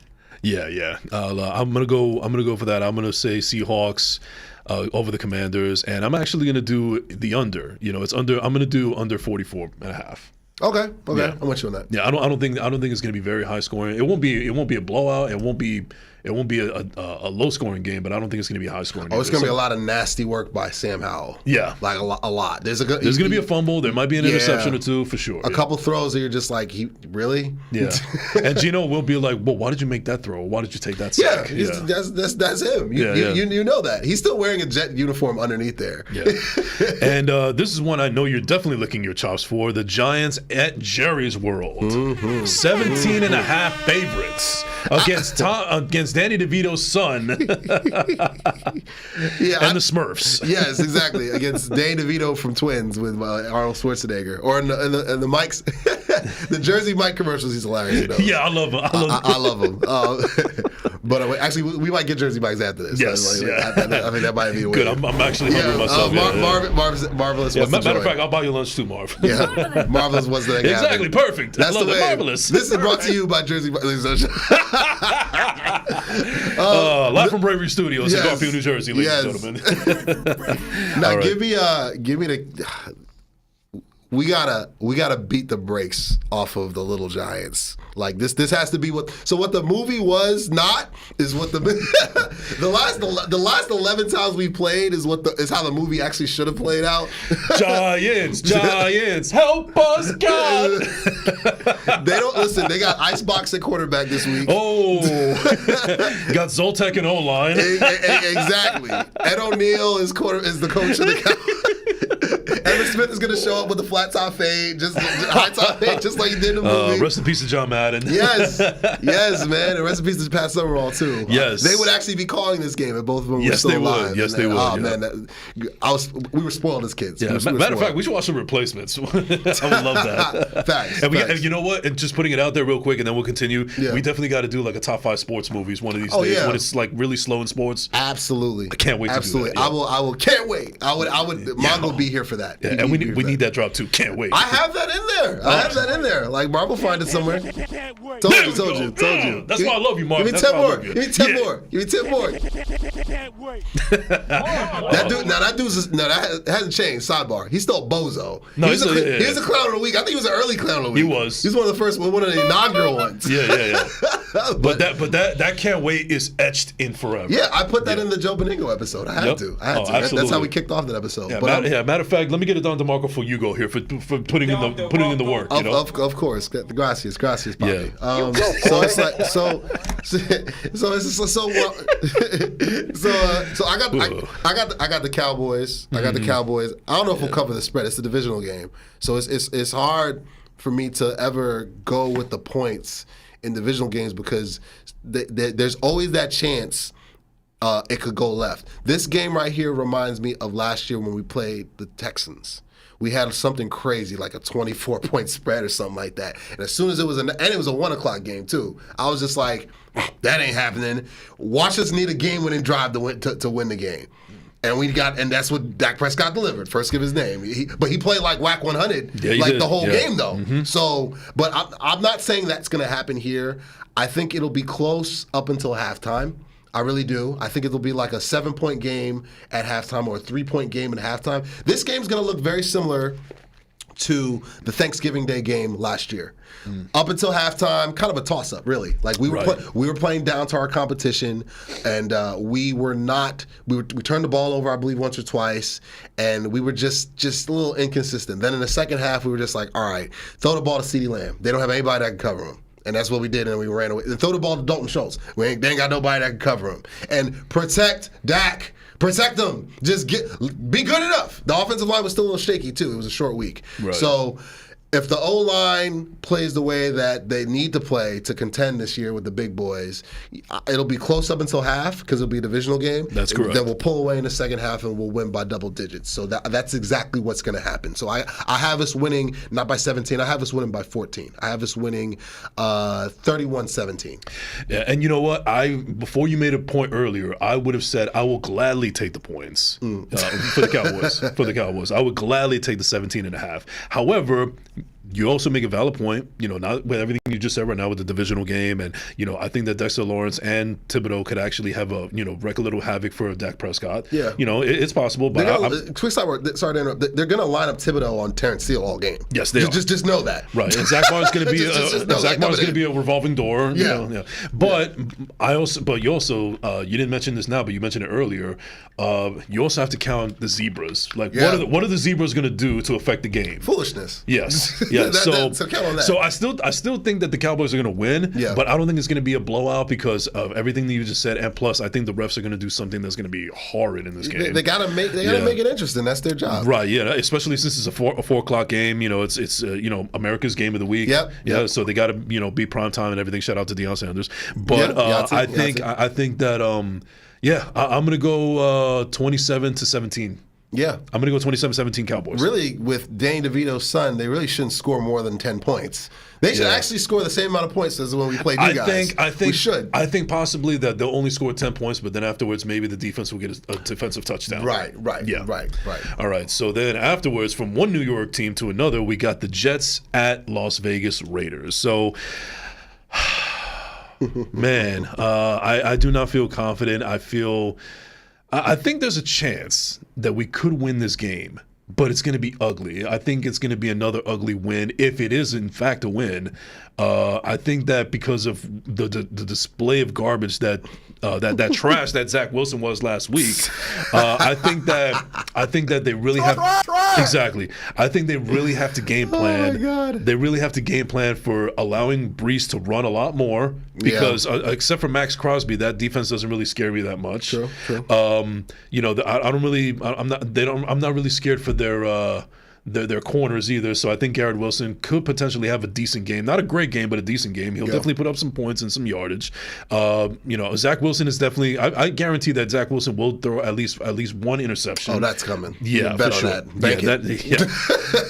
Yeah. I'm gonna go for that. I'm gonna say Seahawks over the Commanders, and I'm actually gonna do the under. It's under. I'm gonna do under 44.5. Okay. Yeah. I'm with you on that. Yeah, I don't think it's going to be very high scoring. It won't be a blowout. It won't be a low scoring game, but I don't think it's going to be high scoring. Oh, it's going to be a lot of nasty work by Sam Howell. Yeah, like a lot. There's going to be a fumble. There might be an interception or two for sure. A couple throws that you're just like, really? Yeah. And Gino will be like, well, why did you make that throw? Why did you take that sack? Yeah. That's him. You know that. He's still wearing a Jet uniform underneath there. Yeah. And this is one I know you're definitely licking your chops for. The Giants at Jerry's World. 17.5 favorites against Danny DeVito's son and the Smurfs. Yes, exactly. Against Danny DeVito from Twins with Arnold Schwarzenegger. Or in the Mike's the Jersey Mike commercials, he's hilarious. Yeah, I love him. I love him. But actually, we might get Jersey Mike's after this. Yes, I think that might be a way. Good. I'm actually hungry myself. Marvelous. Yeah, matter of fact, I'll buy you lunch too, Marv. Yeah, Marvelous was the exactly perfect. That's I love the way. Marvelous. This is brought to you by Jersey Mike. Live from Bravery Studios in Garfield, New Jersey, ladies and gentlemen. Now, give me the. We gotta beat the brakes off of the Little Giants. Like this has to be what the movie was not is what the the last 11 times we played is how the movie actually should have played out. Giants, help us, God! They don't listen. They got Icebox at quarterback this week. Oh, got Zoltek and O-line. Exactly. Ed O'Neill is the coach of the Cowboys. Evan Smith is going to show up with the flat top fade, just high top fade, just like he did in the movie. Rest in peace to John Madden. Yes, man. And rest in peace to Pat Summerall too. Yes, they would actually be calling this game if both of them were still alive. Yes, they would. Oh man, we were spoiled as kids. Yeah, matter of fact, we should watch some replacements. I would love that. Facts. And you know what? And just putting it out there real quick, and then we'll continue. Yeah. We definitely got to do like a top 5 sports movies one of these days when it's like really slow in sports. Absolutely. I can't wait to do that. Yeah. I will. Can't wait. I would. Mongo will be here for that. Yeah, and we need that drop too. Can't wait. I have that in there. Like Marv will find it somewhere. Told you. That's why I love you, Marv. Give me 10 more. Give me 10 more. That hasn't changed. Sidebar. He's still bozo. No, he was a clown of the week. I think he was an early clown of the week. He was. He was one of the inaugural ones. Yeah. but that can't wait is etched in forever. Yeah, I put that in the Joe Beningo episode. I had to. Absolutely. That's how we kicked off that episode. Yeah, matter of fact, let me get it done to Marco for Hugo here for putting in the work. Of course. Gracias, Papi. Yeah. So it's like so I got the Cowboys. I got the Cowboys. I don't know if we'll cover the spread. It's a divisional game, so it's hard for me to ever go with the points in divisional games because there's always that chance it could go left. This game right here reminds me of last year when we played the Texans. We had something crazy, like a 24-point spread or something like that. And as soon as it was and it was a 1:00 game too, I was just like, that ain't happening. Watch us need a game-winning drive to win the game. And that's what Dak Prescott delivered. First, give his name. But he played like whack 100, the whole game though. Mm-hmm. So, but I'm not saying that's going to happen here. I think it'll be close up until halftime. I really do. I think it'll be like a 7-point game at halftime or a 3-point game at halftime. This game's going to look very similar to the Thanksgiving Day game last year. Up until halftime, kind of a toss-up, really. Like we were playing down to our competition, and we turned the ball over, I believe, once or twice, and we were just a little inconsistent. Then in the second half, we were just like, all right, throw the ball to CeeDee Lamb. They don't have anybody that can cover him. And that's what we did, and we ran away. And throw the ball to Dalton Schultz. They ain't got nobody that can cover him. And protect Dak. Protect them. Just be good enough. The offensive line was still a little shaky, too. It was a short week. Right. So if the O-line plays the way that they need to play to contend this year with the big boys, it'll be close up until half because it'll be a divisional game. That's correct. Then we'll pull away in the second half and we'll win by double digits. So that's exactly what's going to happen. So I have us winning not by 17. I have us winning by 14. I have us winning 31-17. Yeah, and you know what? Before you made a point earlier, I would have said I will gladly take the points for the Cowboys. For the Cowboys, I would gladly take the 17.5. However, you also make a valid point, not with everything you just said right now with the divisional game. And, I think that Dexter Lawrence and Thibodeau could actually have wreak a little havoc for Dak Prescott. Yeah. It's possible. But quick side, sorry to interrupt. They're going to line up Thibodeau on Terrence Steele all game. Yes, they are. Just know that. Right. And Zach Martin's going to be going to be a revolving door. Yeah. But you also you didn't mention this now, but you mentioned it earlier. You also have to count the zebras. Like, what are the zebras going to do to affect the game? Foolishness. Yes. Yeah. So count on that. So I still think that the Cowboys are going to win. Yeah. But I don't think it's going to be a blowout because of everything that you just said. And plus, I think the refs are going to do something that's going to be horrid in this game. They gotta make it interesting. That's their job. Right. Yeah. Especially since it's a 4 o'clock game. It's America's game of the week. Yep. Yeah. So they got to be prime time and everything. Shout out to Deion Sanders. But I think that I'm going to go 27-17. Yeah. I'm going to go 27-17 Cowboys. Really, with Danny DeVito's son, they really shouldn't score more than 10 points. They should actually score the same amount of points as when we played you guys. I think we should. I think possibly that they'll only score 10 points, but then afterwards maybe the defense will get a defensive touchdown. Right. Yeah. Right. All right. So then afterwards, from one New York team to another, we got the Jets at Las Vegas Raiders. So, man, I do not feel confident. I think there's a chance that we could win this game, but it's going to be ugly. I think it's going to be another ugly win if it is in fact a win. I think that because of the display of garbage that trash that Zach Wilson was last week, I think that they really have exactly. I think they really have to game plan. Oh my God. They really have to game plan for allowing Brees to run a lot more because except for Max Crosby, that defense doesn't really scare me that much. True. I'm not really scared for their corners either. So I think Garrett Wilson could potentially have a decent game. Not a great game, but a decent game. He'll definitely put up some points and some yardage. Zach Wilson is definitely. I guarantee that Zach Wilson will throw at least one interception. Oh, that's coming. Yeah, bet for on sure. that. Bank it.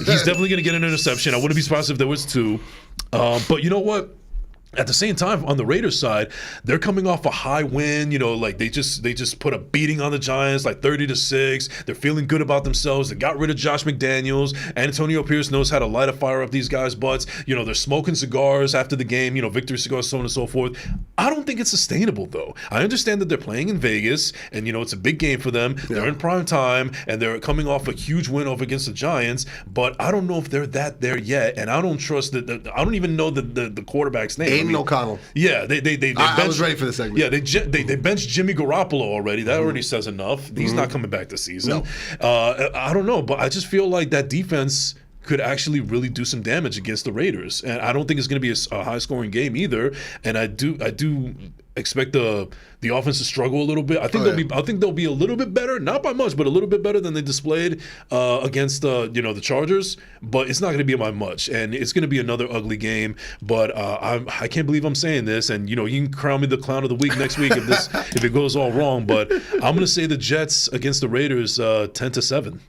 He's definitely going to get an interception. I wouldn't be surprised if there was 2. But you know what? At the same time, on the Raiders side, they're coming off a high win. Like they just put a beating on the Giants, like 30-6. They're feeling good about themselves. They got rid of Josh McDaniels. Antonio Pierce knows how to light a fire up these guys' butts. They're smoking cigars after the game. Victory cigars, so on and so forth. I don't think it's sustainable, though. I understand that they're playing in Vegas, and it's a big game for them. Yeah. They're in prime time, and they're coming off a huge win over against the Giants. But I don't know if they're there yet, and I don't trust that. I don't even know the quarterback's name. O'Connell. Yeah, they I was ready for the segment. Yeah, they benched Jimmy Garoppolo already. That already says enough. He's not coming back this season. No. I don't know, but I just feel like that defense could actually really do some damage against the Raiders, and I don't think it's going to be a high-scoring game either. And I do expect the offense to struggle a little bit. I think they'll be a little bit better, not by much, but a little bit better than they displayed against the Chargers. But it's not going to be by much, and it's going to be another ugly game. But I can't believe I'm saying this, and you can crown me the clown of the week next week if it goes all wrong. But I'm going to say the Jets against the Raiders 10-7.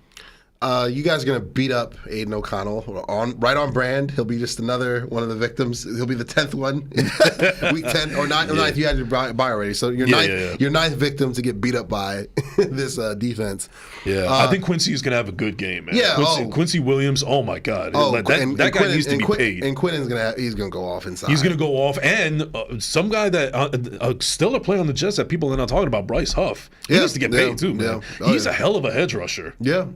You guys are going to beat up Aiden O'Connell. Right on brand. He'll be just another one of the victims. He'll be the 10th one. Week 10 or 9th. You had your bye already. So your ninth victim to get beat up by this defense. Yeah, I think Quincy is going to have a good game, man. Yeah, Quincy Williams, oh my God. That guy needs to be paid. And Quinton's he's going to go off inside. He's going to go off. And some guy that still a play on the Jets that people are not talking about, Bryce Huff. He needs to get paid too, man. He's a hell of a edge rusher. Yeah.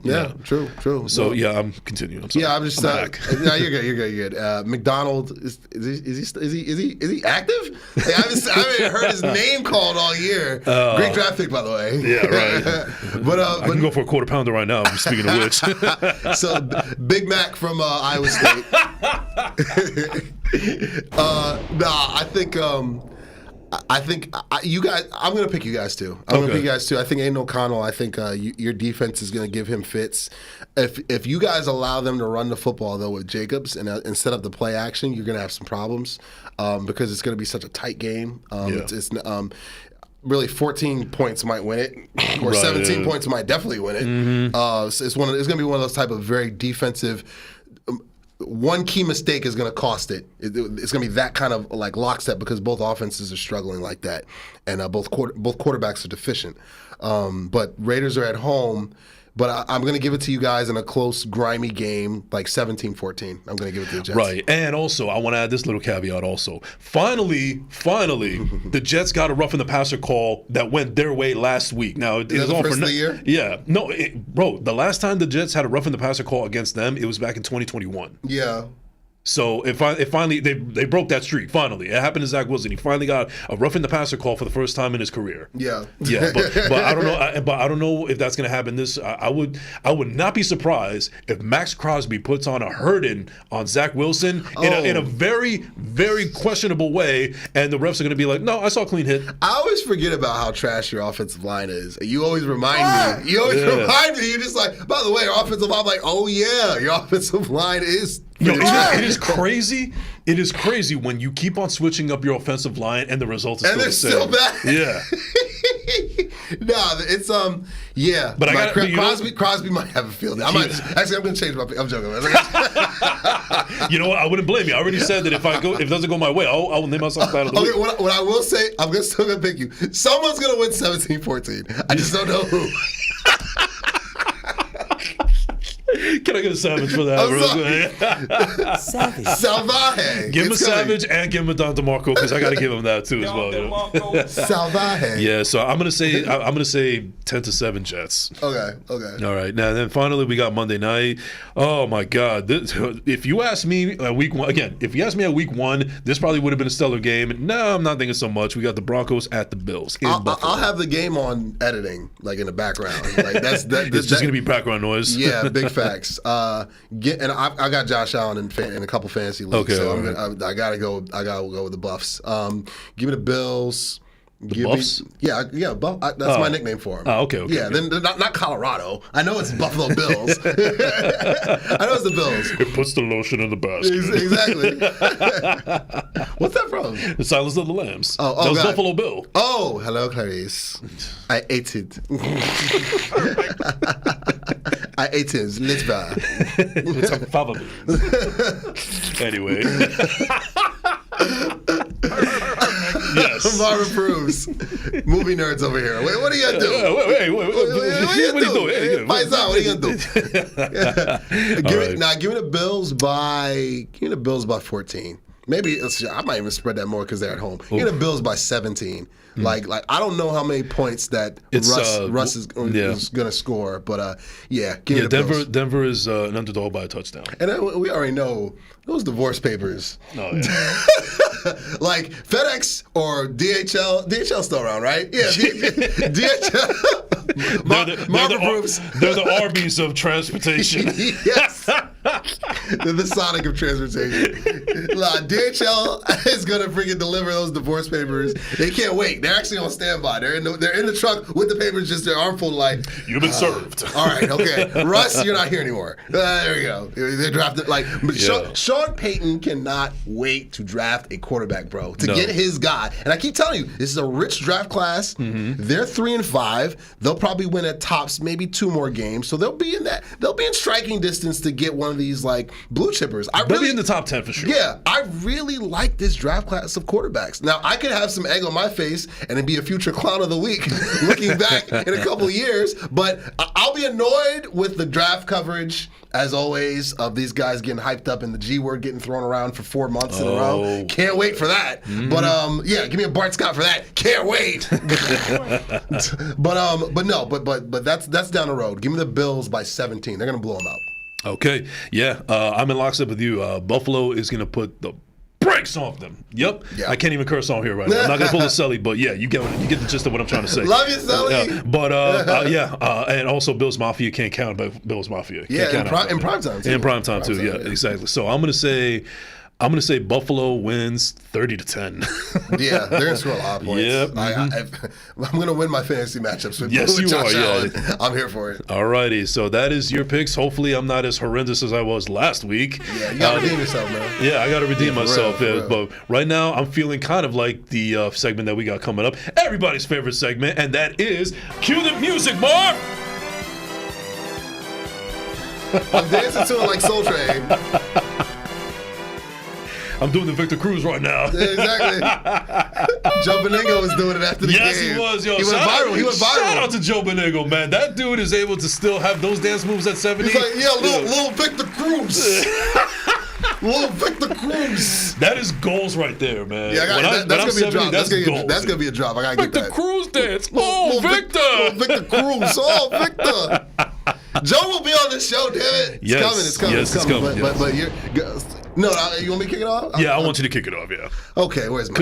True. So I'm continuing. I'm sorry. Yeah, I'm just back. No, you're good. McDonald is he active? Hey, I haven't heard his name called all year. Great draft pick, by the way. Yeah, right. But I can go for a quarter pounder right now. Speaking of which, so Big Mac from Iowa State. I think I think you guys. I'm going to pick you guys too. I'm going to pick you guys too. I think Aiden O'Connell. I think your defense is going to give him fits. If you guys allow them to run the football though with Jacobs and set up the play action, you're going to have some problems because it's going to be such a tight game. It's really 14 points might win it, or 17 points might definitely win it. So it's going to be one of those type of very defensive. One key mistake is going to cost it. It's going to be that kind of like lockstep because both offenses are struggling like that, and both quarterbacks are deficient. But Raiders are at home. But I'm going to give it to you guys in a close, grimy game, like 17-14. I'm going to give it to the Jets. Right. And also, I want to add this little caveat also. Finally, the Jets got a roughing the passer call that went their way last week. Now, it was all first for of the year? Yeah. No, bro, the last time the Jets had a roughing the passer call against them, it was back in 2021. Yeah. So it finally they broke that streak. Finally, it happened to Zach Wilson. He finally got a roughing the passer call for the first time in his career. Yeah. But I don't know. But I don't know if that's going to happen. I would not be surprised if Max Crosby puts on a hurting on Zach Wilson in a very, very questionable way, and the refs are going to be like, "No, I saw a clean hit." I always forget about how trash your offensive line is. You always remind me. You always remind me. You're just like, by the way, your offensive line. I'm like, oh yeah, your offensive line is. It is crazy. It is crazy when you keep on switching up your offensive line and the results are still the same. Still bad. Yeah. No, it's yeah. But Crosby might have a field day. I'm going to change my pick. I'm joking. You know what? I wouldn't blame you. I already said that if it doesn't go my way, I will name myself out of the week. What I will say, I'm still going to pick you. Someone's going to win 17-14. I just don't know who. Can I get a savage for that? Savage. Salvaje. Give him a savage and give him a Don DeMarco because I got to give him that too as well. Salvaje. Yeah, so I'm gonna say 10-7 Jets. Okay. All right. Now then, finally we got Monday night. Oh my God! If you ask me at week one again, if you ask me at week one, this probably would have been a stellar game. No, I'm not thinking so much. We got the Broncos at the Bills. I'll have the game on editing, like in the background. Like it's just gonna be background noise. Yeah, big facts. And I got Josh Allen in a couple fantasy leagues, so I gotta go with the Buffs. Give me the Bills. Buffs? Yeah. That's my nickname for them. Oh, okay. Yeah, then not Colorado. I know it's Buffalo Bills. I know it's the Bills. It puts the lotion in the basket. Exactly. What's that from? The Silence of the Lambs. Oh, that was God. Buffalo Bill. Oh, hello, Clarice. I ate it. I ate it. Let's buy. It's a fava beans. Anyway. Yes. Marvin approves. Movie nerds over here. Wait, what are you gonna do? Wait. What are you doing? What are you gonna do? Give me the Bills by 14. Maybe I might even spread that more because they're at home. Give me the Bills by 17. Like I don't know how many points that Russ is gonna score, but give me the Bills. Denver is an underdog by a touchdown. And we already know those divorce papers. Oh yeah. Like FedEx or DHL. DHL's still around, right? Yeah. DHL. They're the Arby's of transportation. Yes. They're the Sonic of transportation. DHL is gonna freaking deliver those divorce papers. They can't wait. They're actually on standby. They're in the truck with the papers, just their arm full. Like you've been served. All right, okay. Russ, you're not here anymore. There we go. They drafted Sean Payton cannot wait to draft a quarterback, bro. To get his guy. And I keep telling you, this is a rich draft class. Mm-hmm. They're 3-5. They'll probably win at tops, maybe 2 more games. So they'll be in striking distance to get one of these like blue chippers. They'll be in the top 10 for sure. Yeah, I really like this draft class of quarterbacks. Now I could have some egg on my face and then be a future clown of the week looking back in a couple years, but I'll be annoyed with the draft coverage as always of these guys getting hyped up and the G word getting thrown around for 4 months in a row. Can't wait for that. Mm-hmm. But give me a Bart Scott for that. Can't wait. but that's down the road. Give me the Bills by 17. They're gonna blow them out. Okay. Yeah. I'm in lockstep with you. Buffalo is gonna put the brakes off them. Yep. Yeah. I can't even curse on here right now. I'm not gonna pull a Sully, but yeah, you get the gist of what I'm trying to say. Love you, Sully. And also Bills Mafia can't count, but Bills Mafia. Yeah, in prime time too. In prime time too. Yeah, exactly. So I'm gonna say I'm going to say Buffalo wins 30-10. Yeah, they're going to score a lot of points. Yep. I'm going to win my fantasy matchups with, Yes, you Josh are, yeah. Allen. I'm here for it. All righty, so that is your picks. Hopefully I'm not as horrendous as I was last week. Yeah, you got to redeem yourself, man. Yeah, I got to redeem myself. for real. But right now I'm feeling kind of like the segment that we got coming up. Everybody's favorite segment, and that is Cue the Music, Mark! I'm dancing to it like Soul Train. I'm doing the Victor Cruz right now. Exactly. Joe Beningo was doing it after the game. Yes, he was. Yo, He went viral. Shout out to Joe Beningo, man. That dude is able to still have those dance moves at 70. He's like, yeah, little Victor Cruz. Little Victor Cruz. That is goals right there, man. Yeah, that's going to be a drop. That's going to be a drop. I got to get Victor that. Cruz dance. Oh, Victor. Little Victor Cruz. Oh, Victor. Joe will be on this show, damn it. It's coming. Yes, it's coming. But you're... No, you want me to kick it off? Yeah, I want you to kick it off, yeah. Okay, where's my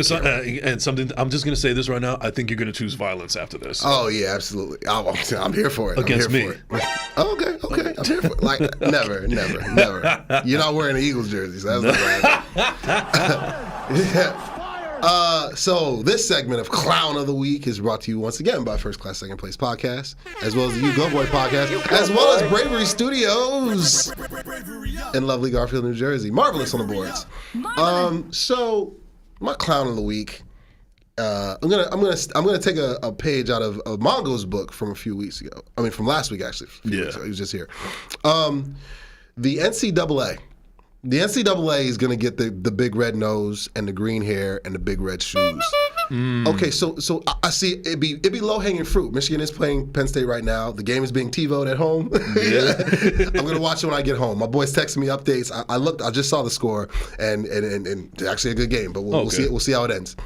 and something, I'm just going to say this right now. I think you're going to choose violence after this. Oh, yeah, absolutely. I'm here for it. Against me. Oh, okay. I'm here for it. Like, never. You're not wearing an Eagles jersey, so that's not right. So this segment of Clown of the Week is brought to you once again by First Class Second Place Podcast, as well as the You Go Boy Podcast, as well as Bravery Studios in lovely Garfield, New Jersey. Marvelous on the boards. So my Clown of the Week. I'm gonna take a page out of Mongo's book from a few weeks ago. I mean, from last week actually. He was just here. The NCAA. The NCAA is going to get the big red nose and the green hair and the big red shoes. Okay, so I see it'd be low hanging fruit. Michigan is playing Penn State right now. The game is being TiVo'd at home. Yeah. I'm gonna watch it when I get home. My boys texting me updates. I looked. I just saw the score, and it's actually a good game. But we'll see. We'll see how it ends.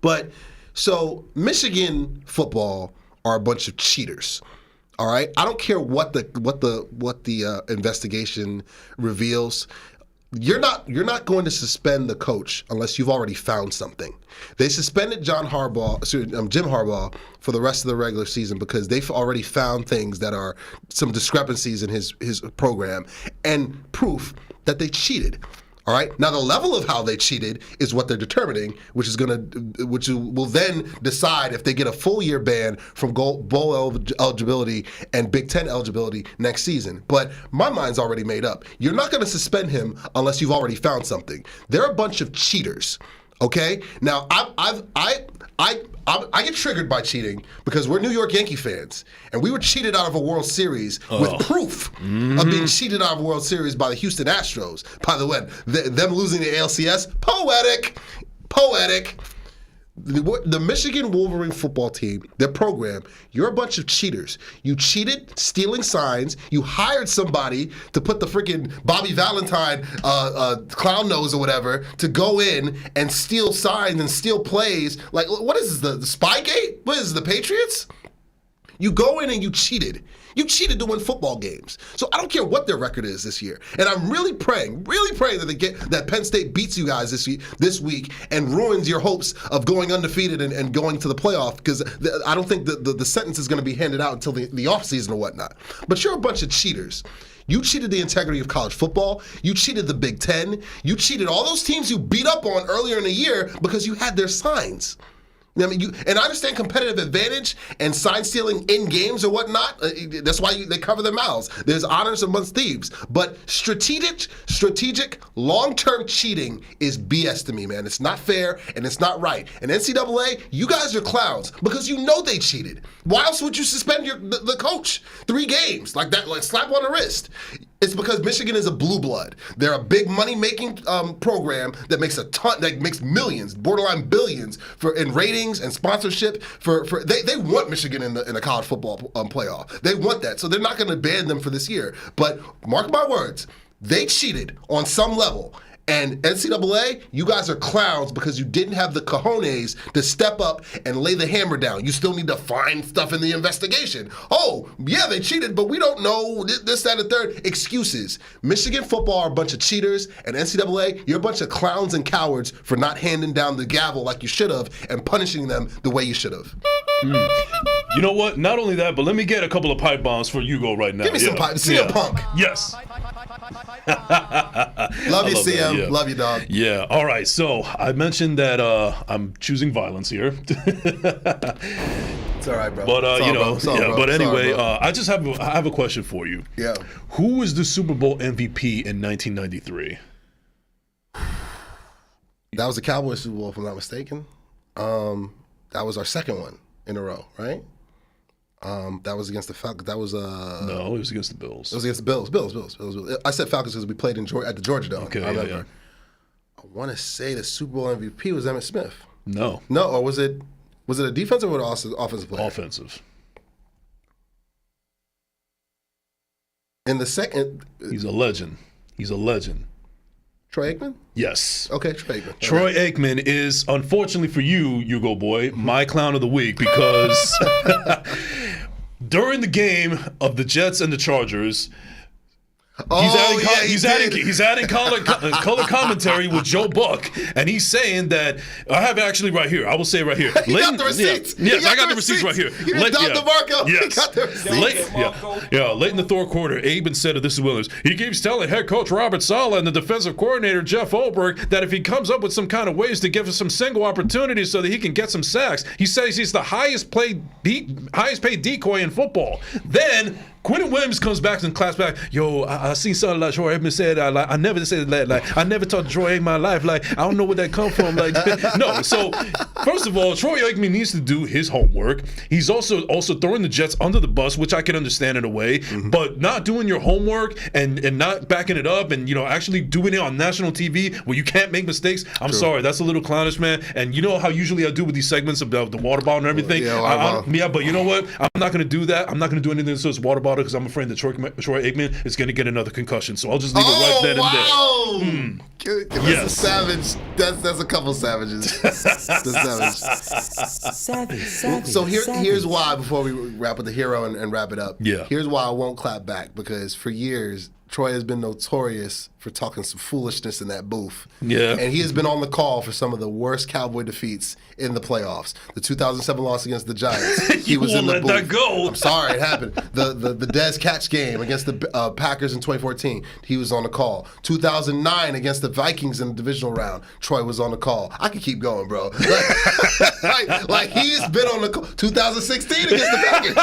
But so Michigan football are a bunch of cheaters. All right, I don't care what the investigation reveals. You're not going to suspend the coach unless you've already found something. They suspended Jim Harbaugh for the rest of the regular season because they've already found things that are some discrepancies in his program and proof that they cheated. All right. Now the level of how they cheated is what they're determining, which will then decide if they get a full year ban from bowl eligibility and Big Ten eligibility next season. But my mind's already made up. You're not going to suspend him unless you've already found something. They're a bunch of cheaters. Okay. Now I get triggered by cheating because we're New York Yankee fans, and we were cheated out of a World Series with proof of being cheated out of a World Series by the Houston Astros. By the way, them losing the ALCS, poetic. The Michigan Wolverine football team, their program, you're a bunch of cheaters. You cheated, stealing signs. You hired somebody to put the freaking Bobby Valentine clown nose or whatever to go in and steal signs and steal plays. Like, what is this, the Spygate? What is this, the Patriots? You go in and you cheated. You cheated to win football games. So I don't care what their record is this year. And I'm really praying that Penn State beats you guys this week and ruins your hopes of going undefeated and going to the playoff, because I don't think the sentence is going to be handed out until the offseason or whatnot. But you're a bunch of cheaters. You cheated the integrity of college football. You cheated the Big Ten. You cheated all those teams you beat up on earlier in the year because you had their signs. I mean, and I understand competitive advantage and sign stealing in games or whatnot. That's why they cover their mouths. There's honors amongst thieves. But strategic, long-term cheating is BS to me, man. It's not fair and it's not right. And NCAA, you guys are clowns because you know they cheated. Why else would you suspend the coach 3 games like that, like slap on the wrist? It's because Michigan is a blue blood. They're a big money-making program that makes makes millions, borderline billions in ratings and sponsorship. They want Michigan in the college football playoff. They want that, so they're not going to ban them for this year. But mark my words, they cheated on some level. And NCAA, you guys are clowns because you didn't have the cojones to step up and lay the hammer down. You still need to find stuff in the investigation. Oh, yeah, they cheated, but we don't know this, that, and the third. Excuses. Michigan football are a bunch of cheaters, and NCAA, you're a bunch of clowns and cowards for not handing down the gavel like you should have and punishing them the way you should have. You know what? Not only that, but let me get a couple of pipe bombs for Ugo right now. Give me some pipe. CM Punk. Yes. Love you, CM. Yeah. Love you, dog. Yeah. All right. So I mentioned that I'm choosing violence here. It's all right, bro. But It's all, bro. It's all, bro. But It's all, anyway, bro. I have a question for you. Yeah. Who was the Super Bowl MVP in 1993? That was the Cowboys Super Bowl, if I'm not mistaken. That was our second one in a row, right? That was against the Falcons. That was No, it was against the Bills. It was against the Bills. Bills. I said Falcons because we played at the Georgia Dome. Okay, I remember. yeah. I want to say the Super Bowl MVP was Emmitt Smith. No. No, or was it a defensive or an offensive player? Offensive. In the second, He's a legend. Troy Aikman? Yes. Okay, Troy Aikman. Troy Aikman is, unfortunately for you, Ugo boy, my clown of the week because during the game of the Jets and the Chargers, he's adding color commentary with Joe Buck, and he's saying that I have it actually right here. I will say it right here. He got the receipts. Yes, I got the receipts right here. He was Dr. Marco. Yes. He got the receipts. Late in the third quarter, Aben said of this is Williams. He keeps telling head coach Robert Saleh and the defensive coordinator Jeff Olberg that if he comes up with some kind of ways to give us some single opportunities so that he can get some sacks, he says he's the highest paid decoy in football. Then Quentin Williams comes back and claps back. Yo, I seen something like Troy Aikman said. I never said that. Like I never talked to Troy Aikman in my life. Like I don't know where that come from. Like no. So first of all, Troy Aikman needs to do his homework. He's also throwing the Jets under the bus, which I can understand in a way. Mm-hmm. But not doing your homework and not backing it up and actually doing it on national TV where you can't make mistakes. I'm sorry, that's a little clownish, man. And you know how usually I do with these segments about the water bottle and everything. Yeah, but you know what? I'm not going to do that. I'm not going to do anything that says water bottle because I'm afraid that Troy Aikman is going to get another concussion. So I'll just leave it right then and there. That's a savage. That's a couple savages. Savage. So here's why, before we wrap with the hero and wrap it up. Yeah. Here's why I won't clap back, because for years Troy has been notorious for talking some foolishness in that booth. Yeah. And he has been on the call for some of the worst Cowboy defeats in the playoffs. The 2007 loss against the Giants. He was in the booth. That go. I'm sorry, it happened. The Dez catch game against the Packers in 2014. He was on the call. 2009 against the Vikings in the divisional round. Troy was on the call. I could keep going, bro. Like he's been on the call. 2016 against the Packers.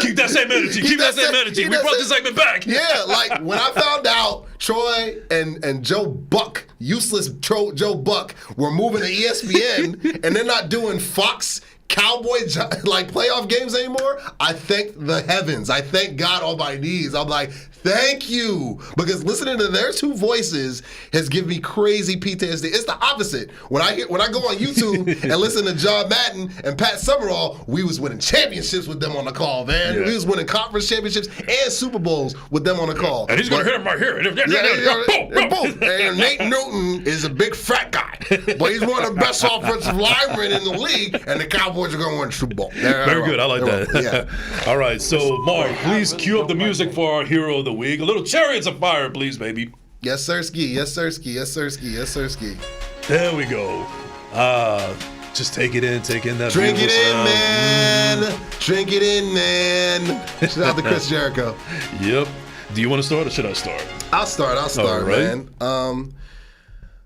Keep that same energy. Keep that same energy. We brought this segment back. Yeah, like when I found out Troy and Joe Buck, useless Joe Buck, were moving to ESPN and they're not doing Fox Cowboy like playoff games anymore, I thank the heavens. I thank God on my knees. I'm like, thank you, because listening to their two voices has given me crazy PTSD. It's the opposite. When I go on YouTube and listen to John Madden and Pat Summerall, we was winning championships with them on the call, man. Yeah. We was winning conference championships and Super Bowls with them on the call. And he's gonna hit him right here. Boom. And Nate Newton is a big fat guy, but he's one of the best offensive linemen in the league, and the Cowboys are going to win the Super Bowl. Very good. I like that. Yeah. All right. So, Mark, please cue up the music for our hero of the week. A little Chariots of Fire, please, baby. Yes, sirski. Yes, sirski. Yes, sirski. Yes, sirski. There we go. Just take it in. Take in that. Drink it in, sound. man. Drink it in, man. Shout out to Chris Jericho. Yep. Do you want to start or should I start? I'll start, right. man.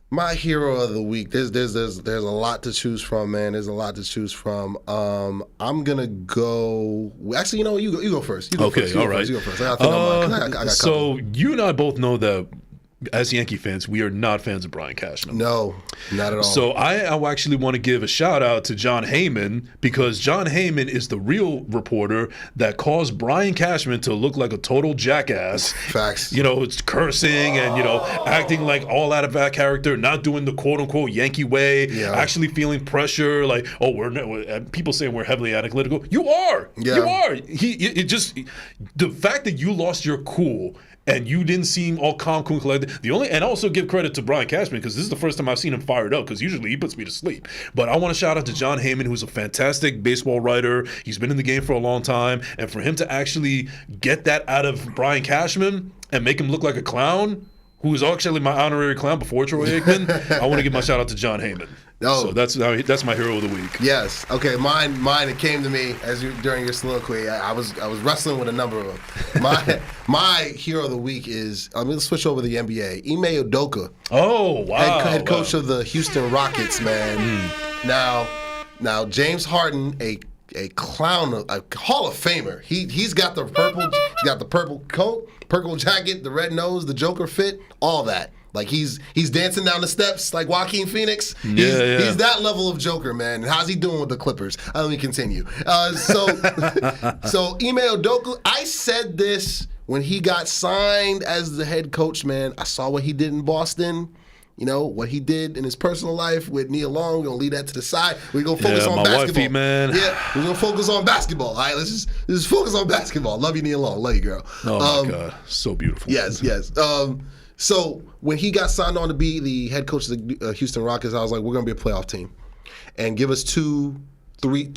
My hero of the week. There's a lot to choose from, man. There's a lot to choose from. I'm gonna go. Actually, you go first. You go okay, first. You all go right. First. You go first. I think I got so you and I both know that as Yankee fans, we are not fans of Brian Cashman. No, not at all. So I actually want to give a shout out to John Heyman, because John Heyman is the real reporter that caused Brian Cashman to look like a total jackass. Facts. It's cursing and acting like all out of that character, not doing the quote unquote Yankee way, actually feeling pressure. Like, people saying we're heavily analytical. You are. Yeah. You are. The fact that you lost your cool and you didn't seem all calm, cool, collected. And also give credit to Brian Cashman, because this is the first time I've seen him fired up, because usually he puts me to sleep. But I want to shout out to John Heyman, who's a fantastic baseball writer. He's been in the game for a long time. And for him to actually get that out of Brian Cashman and make him look like a clown, who is actually my honorary clown before Troy Aikman, I want to give my shout out to John Heyman. Oh. So that's my hero of the week. Yes. Okay. Mine. It came to me during your soliloquy. I was wrestling with a number of them. My hero of the week is. Let's switch over to the NBA. Ime Udoka. Oh wow. Head coach of the Houston Rockets, man. Now James Harden, a clown, a Hall of Famer. He's got the purple. He's got the purple coat, purple jacket, the red nose, the Joker fit, all that. Like he's dancing down the steps like Joaquin Phoenix. He's that level of Joker, man. And how's he doing with the Clippers? Let me continue. So Ime Udoka, I said this when he got signed as the head coach, man. I saw what he did in Boston. You know, what he did in his personal life with Nia Long. We're going to leave that to the side. We're going to focus on basketball. Wifey, man. Yeah, we're going to focus on basketball. All right, let's just focus on basketball. Love you, Nia Long. Love you, girl. Oh, my God. So beautiful. Yes. So when he got signed on to be the head coach of the Houston Rockets, I was like, we're going to be a playoff team. And give us 2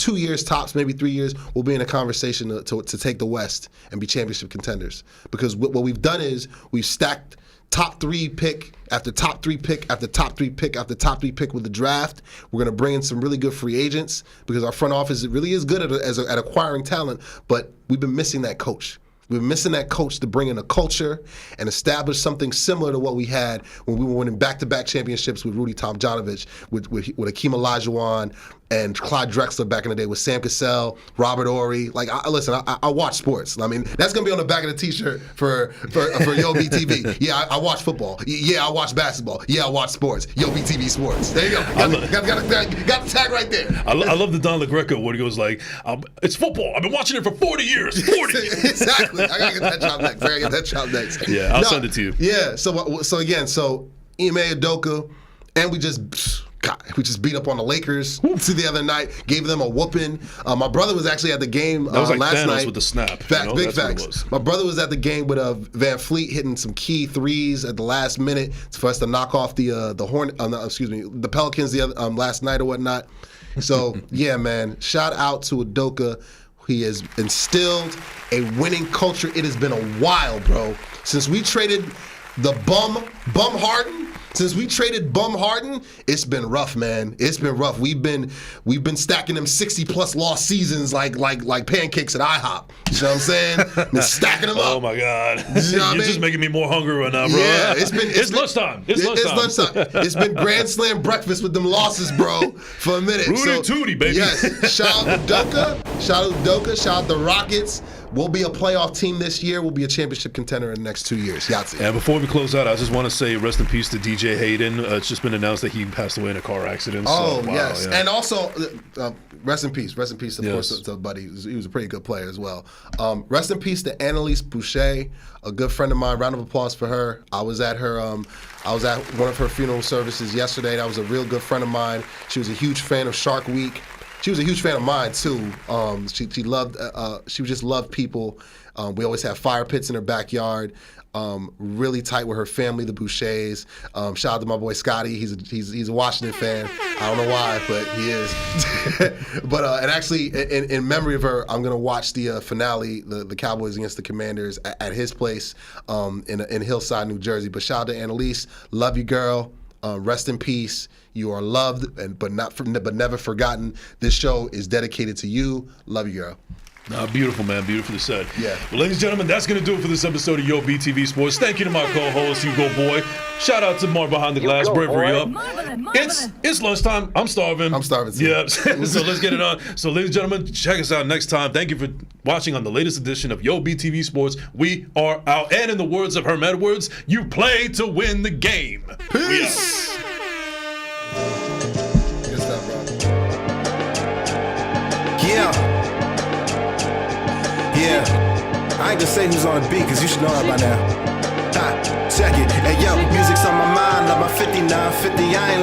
years tops, maybe 3 years, we'll be in a conversation to take the West and be championship contenders. Because what we've done is we've stacked top 3 pick after top 3 pick after top 3 pick after top 3 pick with the draft. We're going to bring in some really good free agents because our front office really is good at acquiring talent, but we've been missing that coach. We've been missing that coach to bring in a culture and establish something similar to what we had when we were winning back-to-back championships with Rudy Tomjanovich, with Akeem Olajuwon, and Clyde Drexler back in the day with Sam Cassell, Robert Ory. Like, I watch sports. I mean, that's going to be on the back of the T-shirt for Yo BTV. Yeah, I watch football. Yeah, I watch basketball. Yeah, I watch sports. Yo BTV Sports. There you go. Got the tag right there. I love the Don LaGreca where he goes like, it's football. I've been watching it for 40 years. 40. Exactly. I got to get that job next. Yeah, I'll send it to you. Yeah, so Ime Udoka, and we just beat up on the Lakers the other night, gave them a whooping. My brother was actually at the game that was like last Thanos night. with the snap. Big facts. My brother was at the game with Van Fleet hitting some key threes at the last minute for us to knock off the Pelicans last night or whatnot. So yeah, man, shout out to Udoka. He has instilled a winning culture. It has been a while, bro, since we traded the bum Harden. Since we traded Bum Harden, it's been rough, man. It's been rough. We've been stacking them 60+ loss seasons like pancakes at IHOP. You know what I'm saying? Been stacking them up. Oh my God! You know You're just making me more hungry right now, bro. Yeah, it's lunchtime. It's lunchtime. It's been Grand Slam breakfast with them losses, bro, for a minute. Rudy Tooty, baby. Yes. Shout out Udoka. Shout out the Rockets. We'll be a playoff team this year. We'll be a championship contender in the next 2 years. Yahtzee. And before we close out, I just want to say rest in peace to DJ Hayden. It's just been announced that he passed away in a car accident. Oh, wow, yes. Yeah. And also, rest in peace. Rest in peace, of course, to Buddy. He was a pretty good player as well. Rest in peace to Annalise Boucher, a good friend of mine. Round of applause for her. I was at one of her funeral services yesterday. That was a real good friend of mine. She was a huge fan of Shark Week. She was a huge fan of mine too. She just loved people. We always have fire pits in her backyard. Really tight with her family, the Bouchers. Shout out to my boy Scotty. He's a Washington fan. I don't know why, but he is. But and actually, in memory of her, I'm gonna watch the finale, the Cowboys against the Commanders at his place in Hillside, New Jersey. But shout out to Annalise. Love you, girl. Rest in peace. You are loved, but never forgotten. This show is dedicated to you. Love you, girl. Beautiful, man. Beautifully said. Yeah. Well, ladies and gentlemen, that's going to do it for this episode of Yo BTV Sports. Thank you to my co-host, Ugo Boy. Shout out to Mark Behind the Glass. Bravery up. It's lunchtime. I'm starving. I'm starving too. Yeah. So let's get it on. So, ladies and gentlemen, check us out next time. Thank you for watching on the latest edition of Yo BTV Sports. We are out. And in the words of Herm Edwards, you play to win the game. Peace. Good stuff, bro. Yeah, I ain't gonna say who's on the beat, cause you should know that by now. Check it. Hey yo, music's on my mind, like my 59, 50, I ain't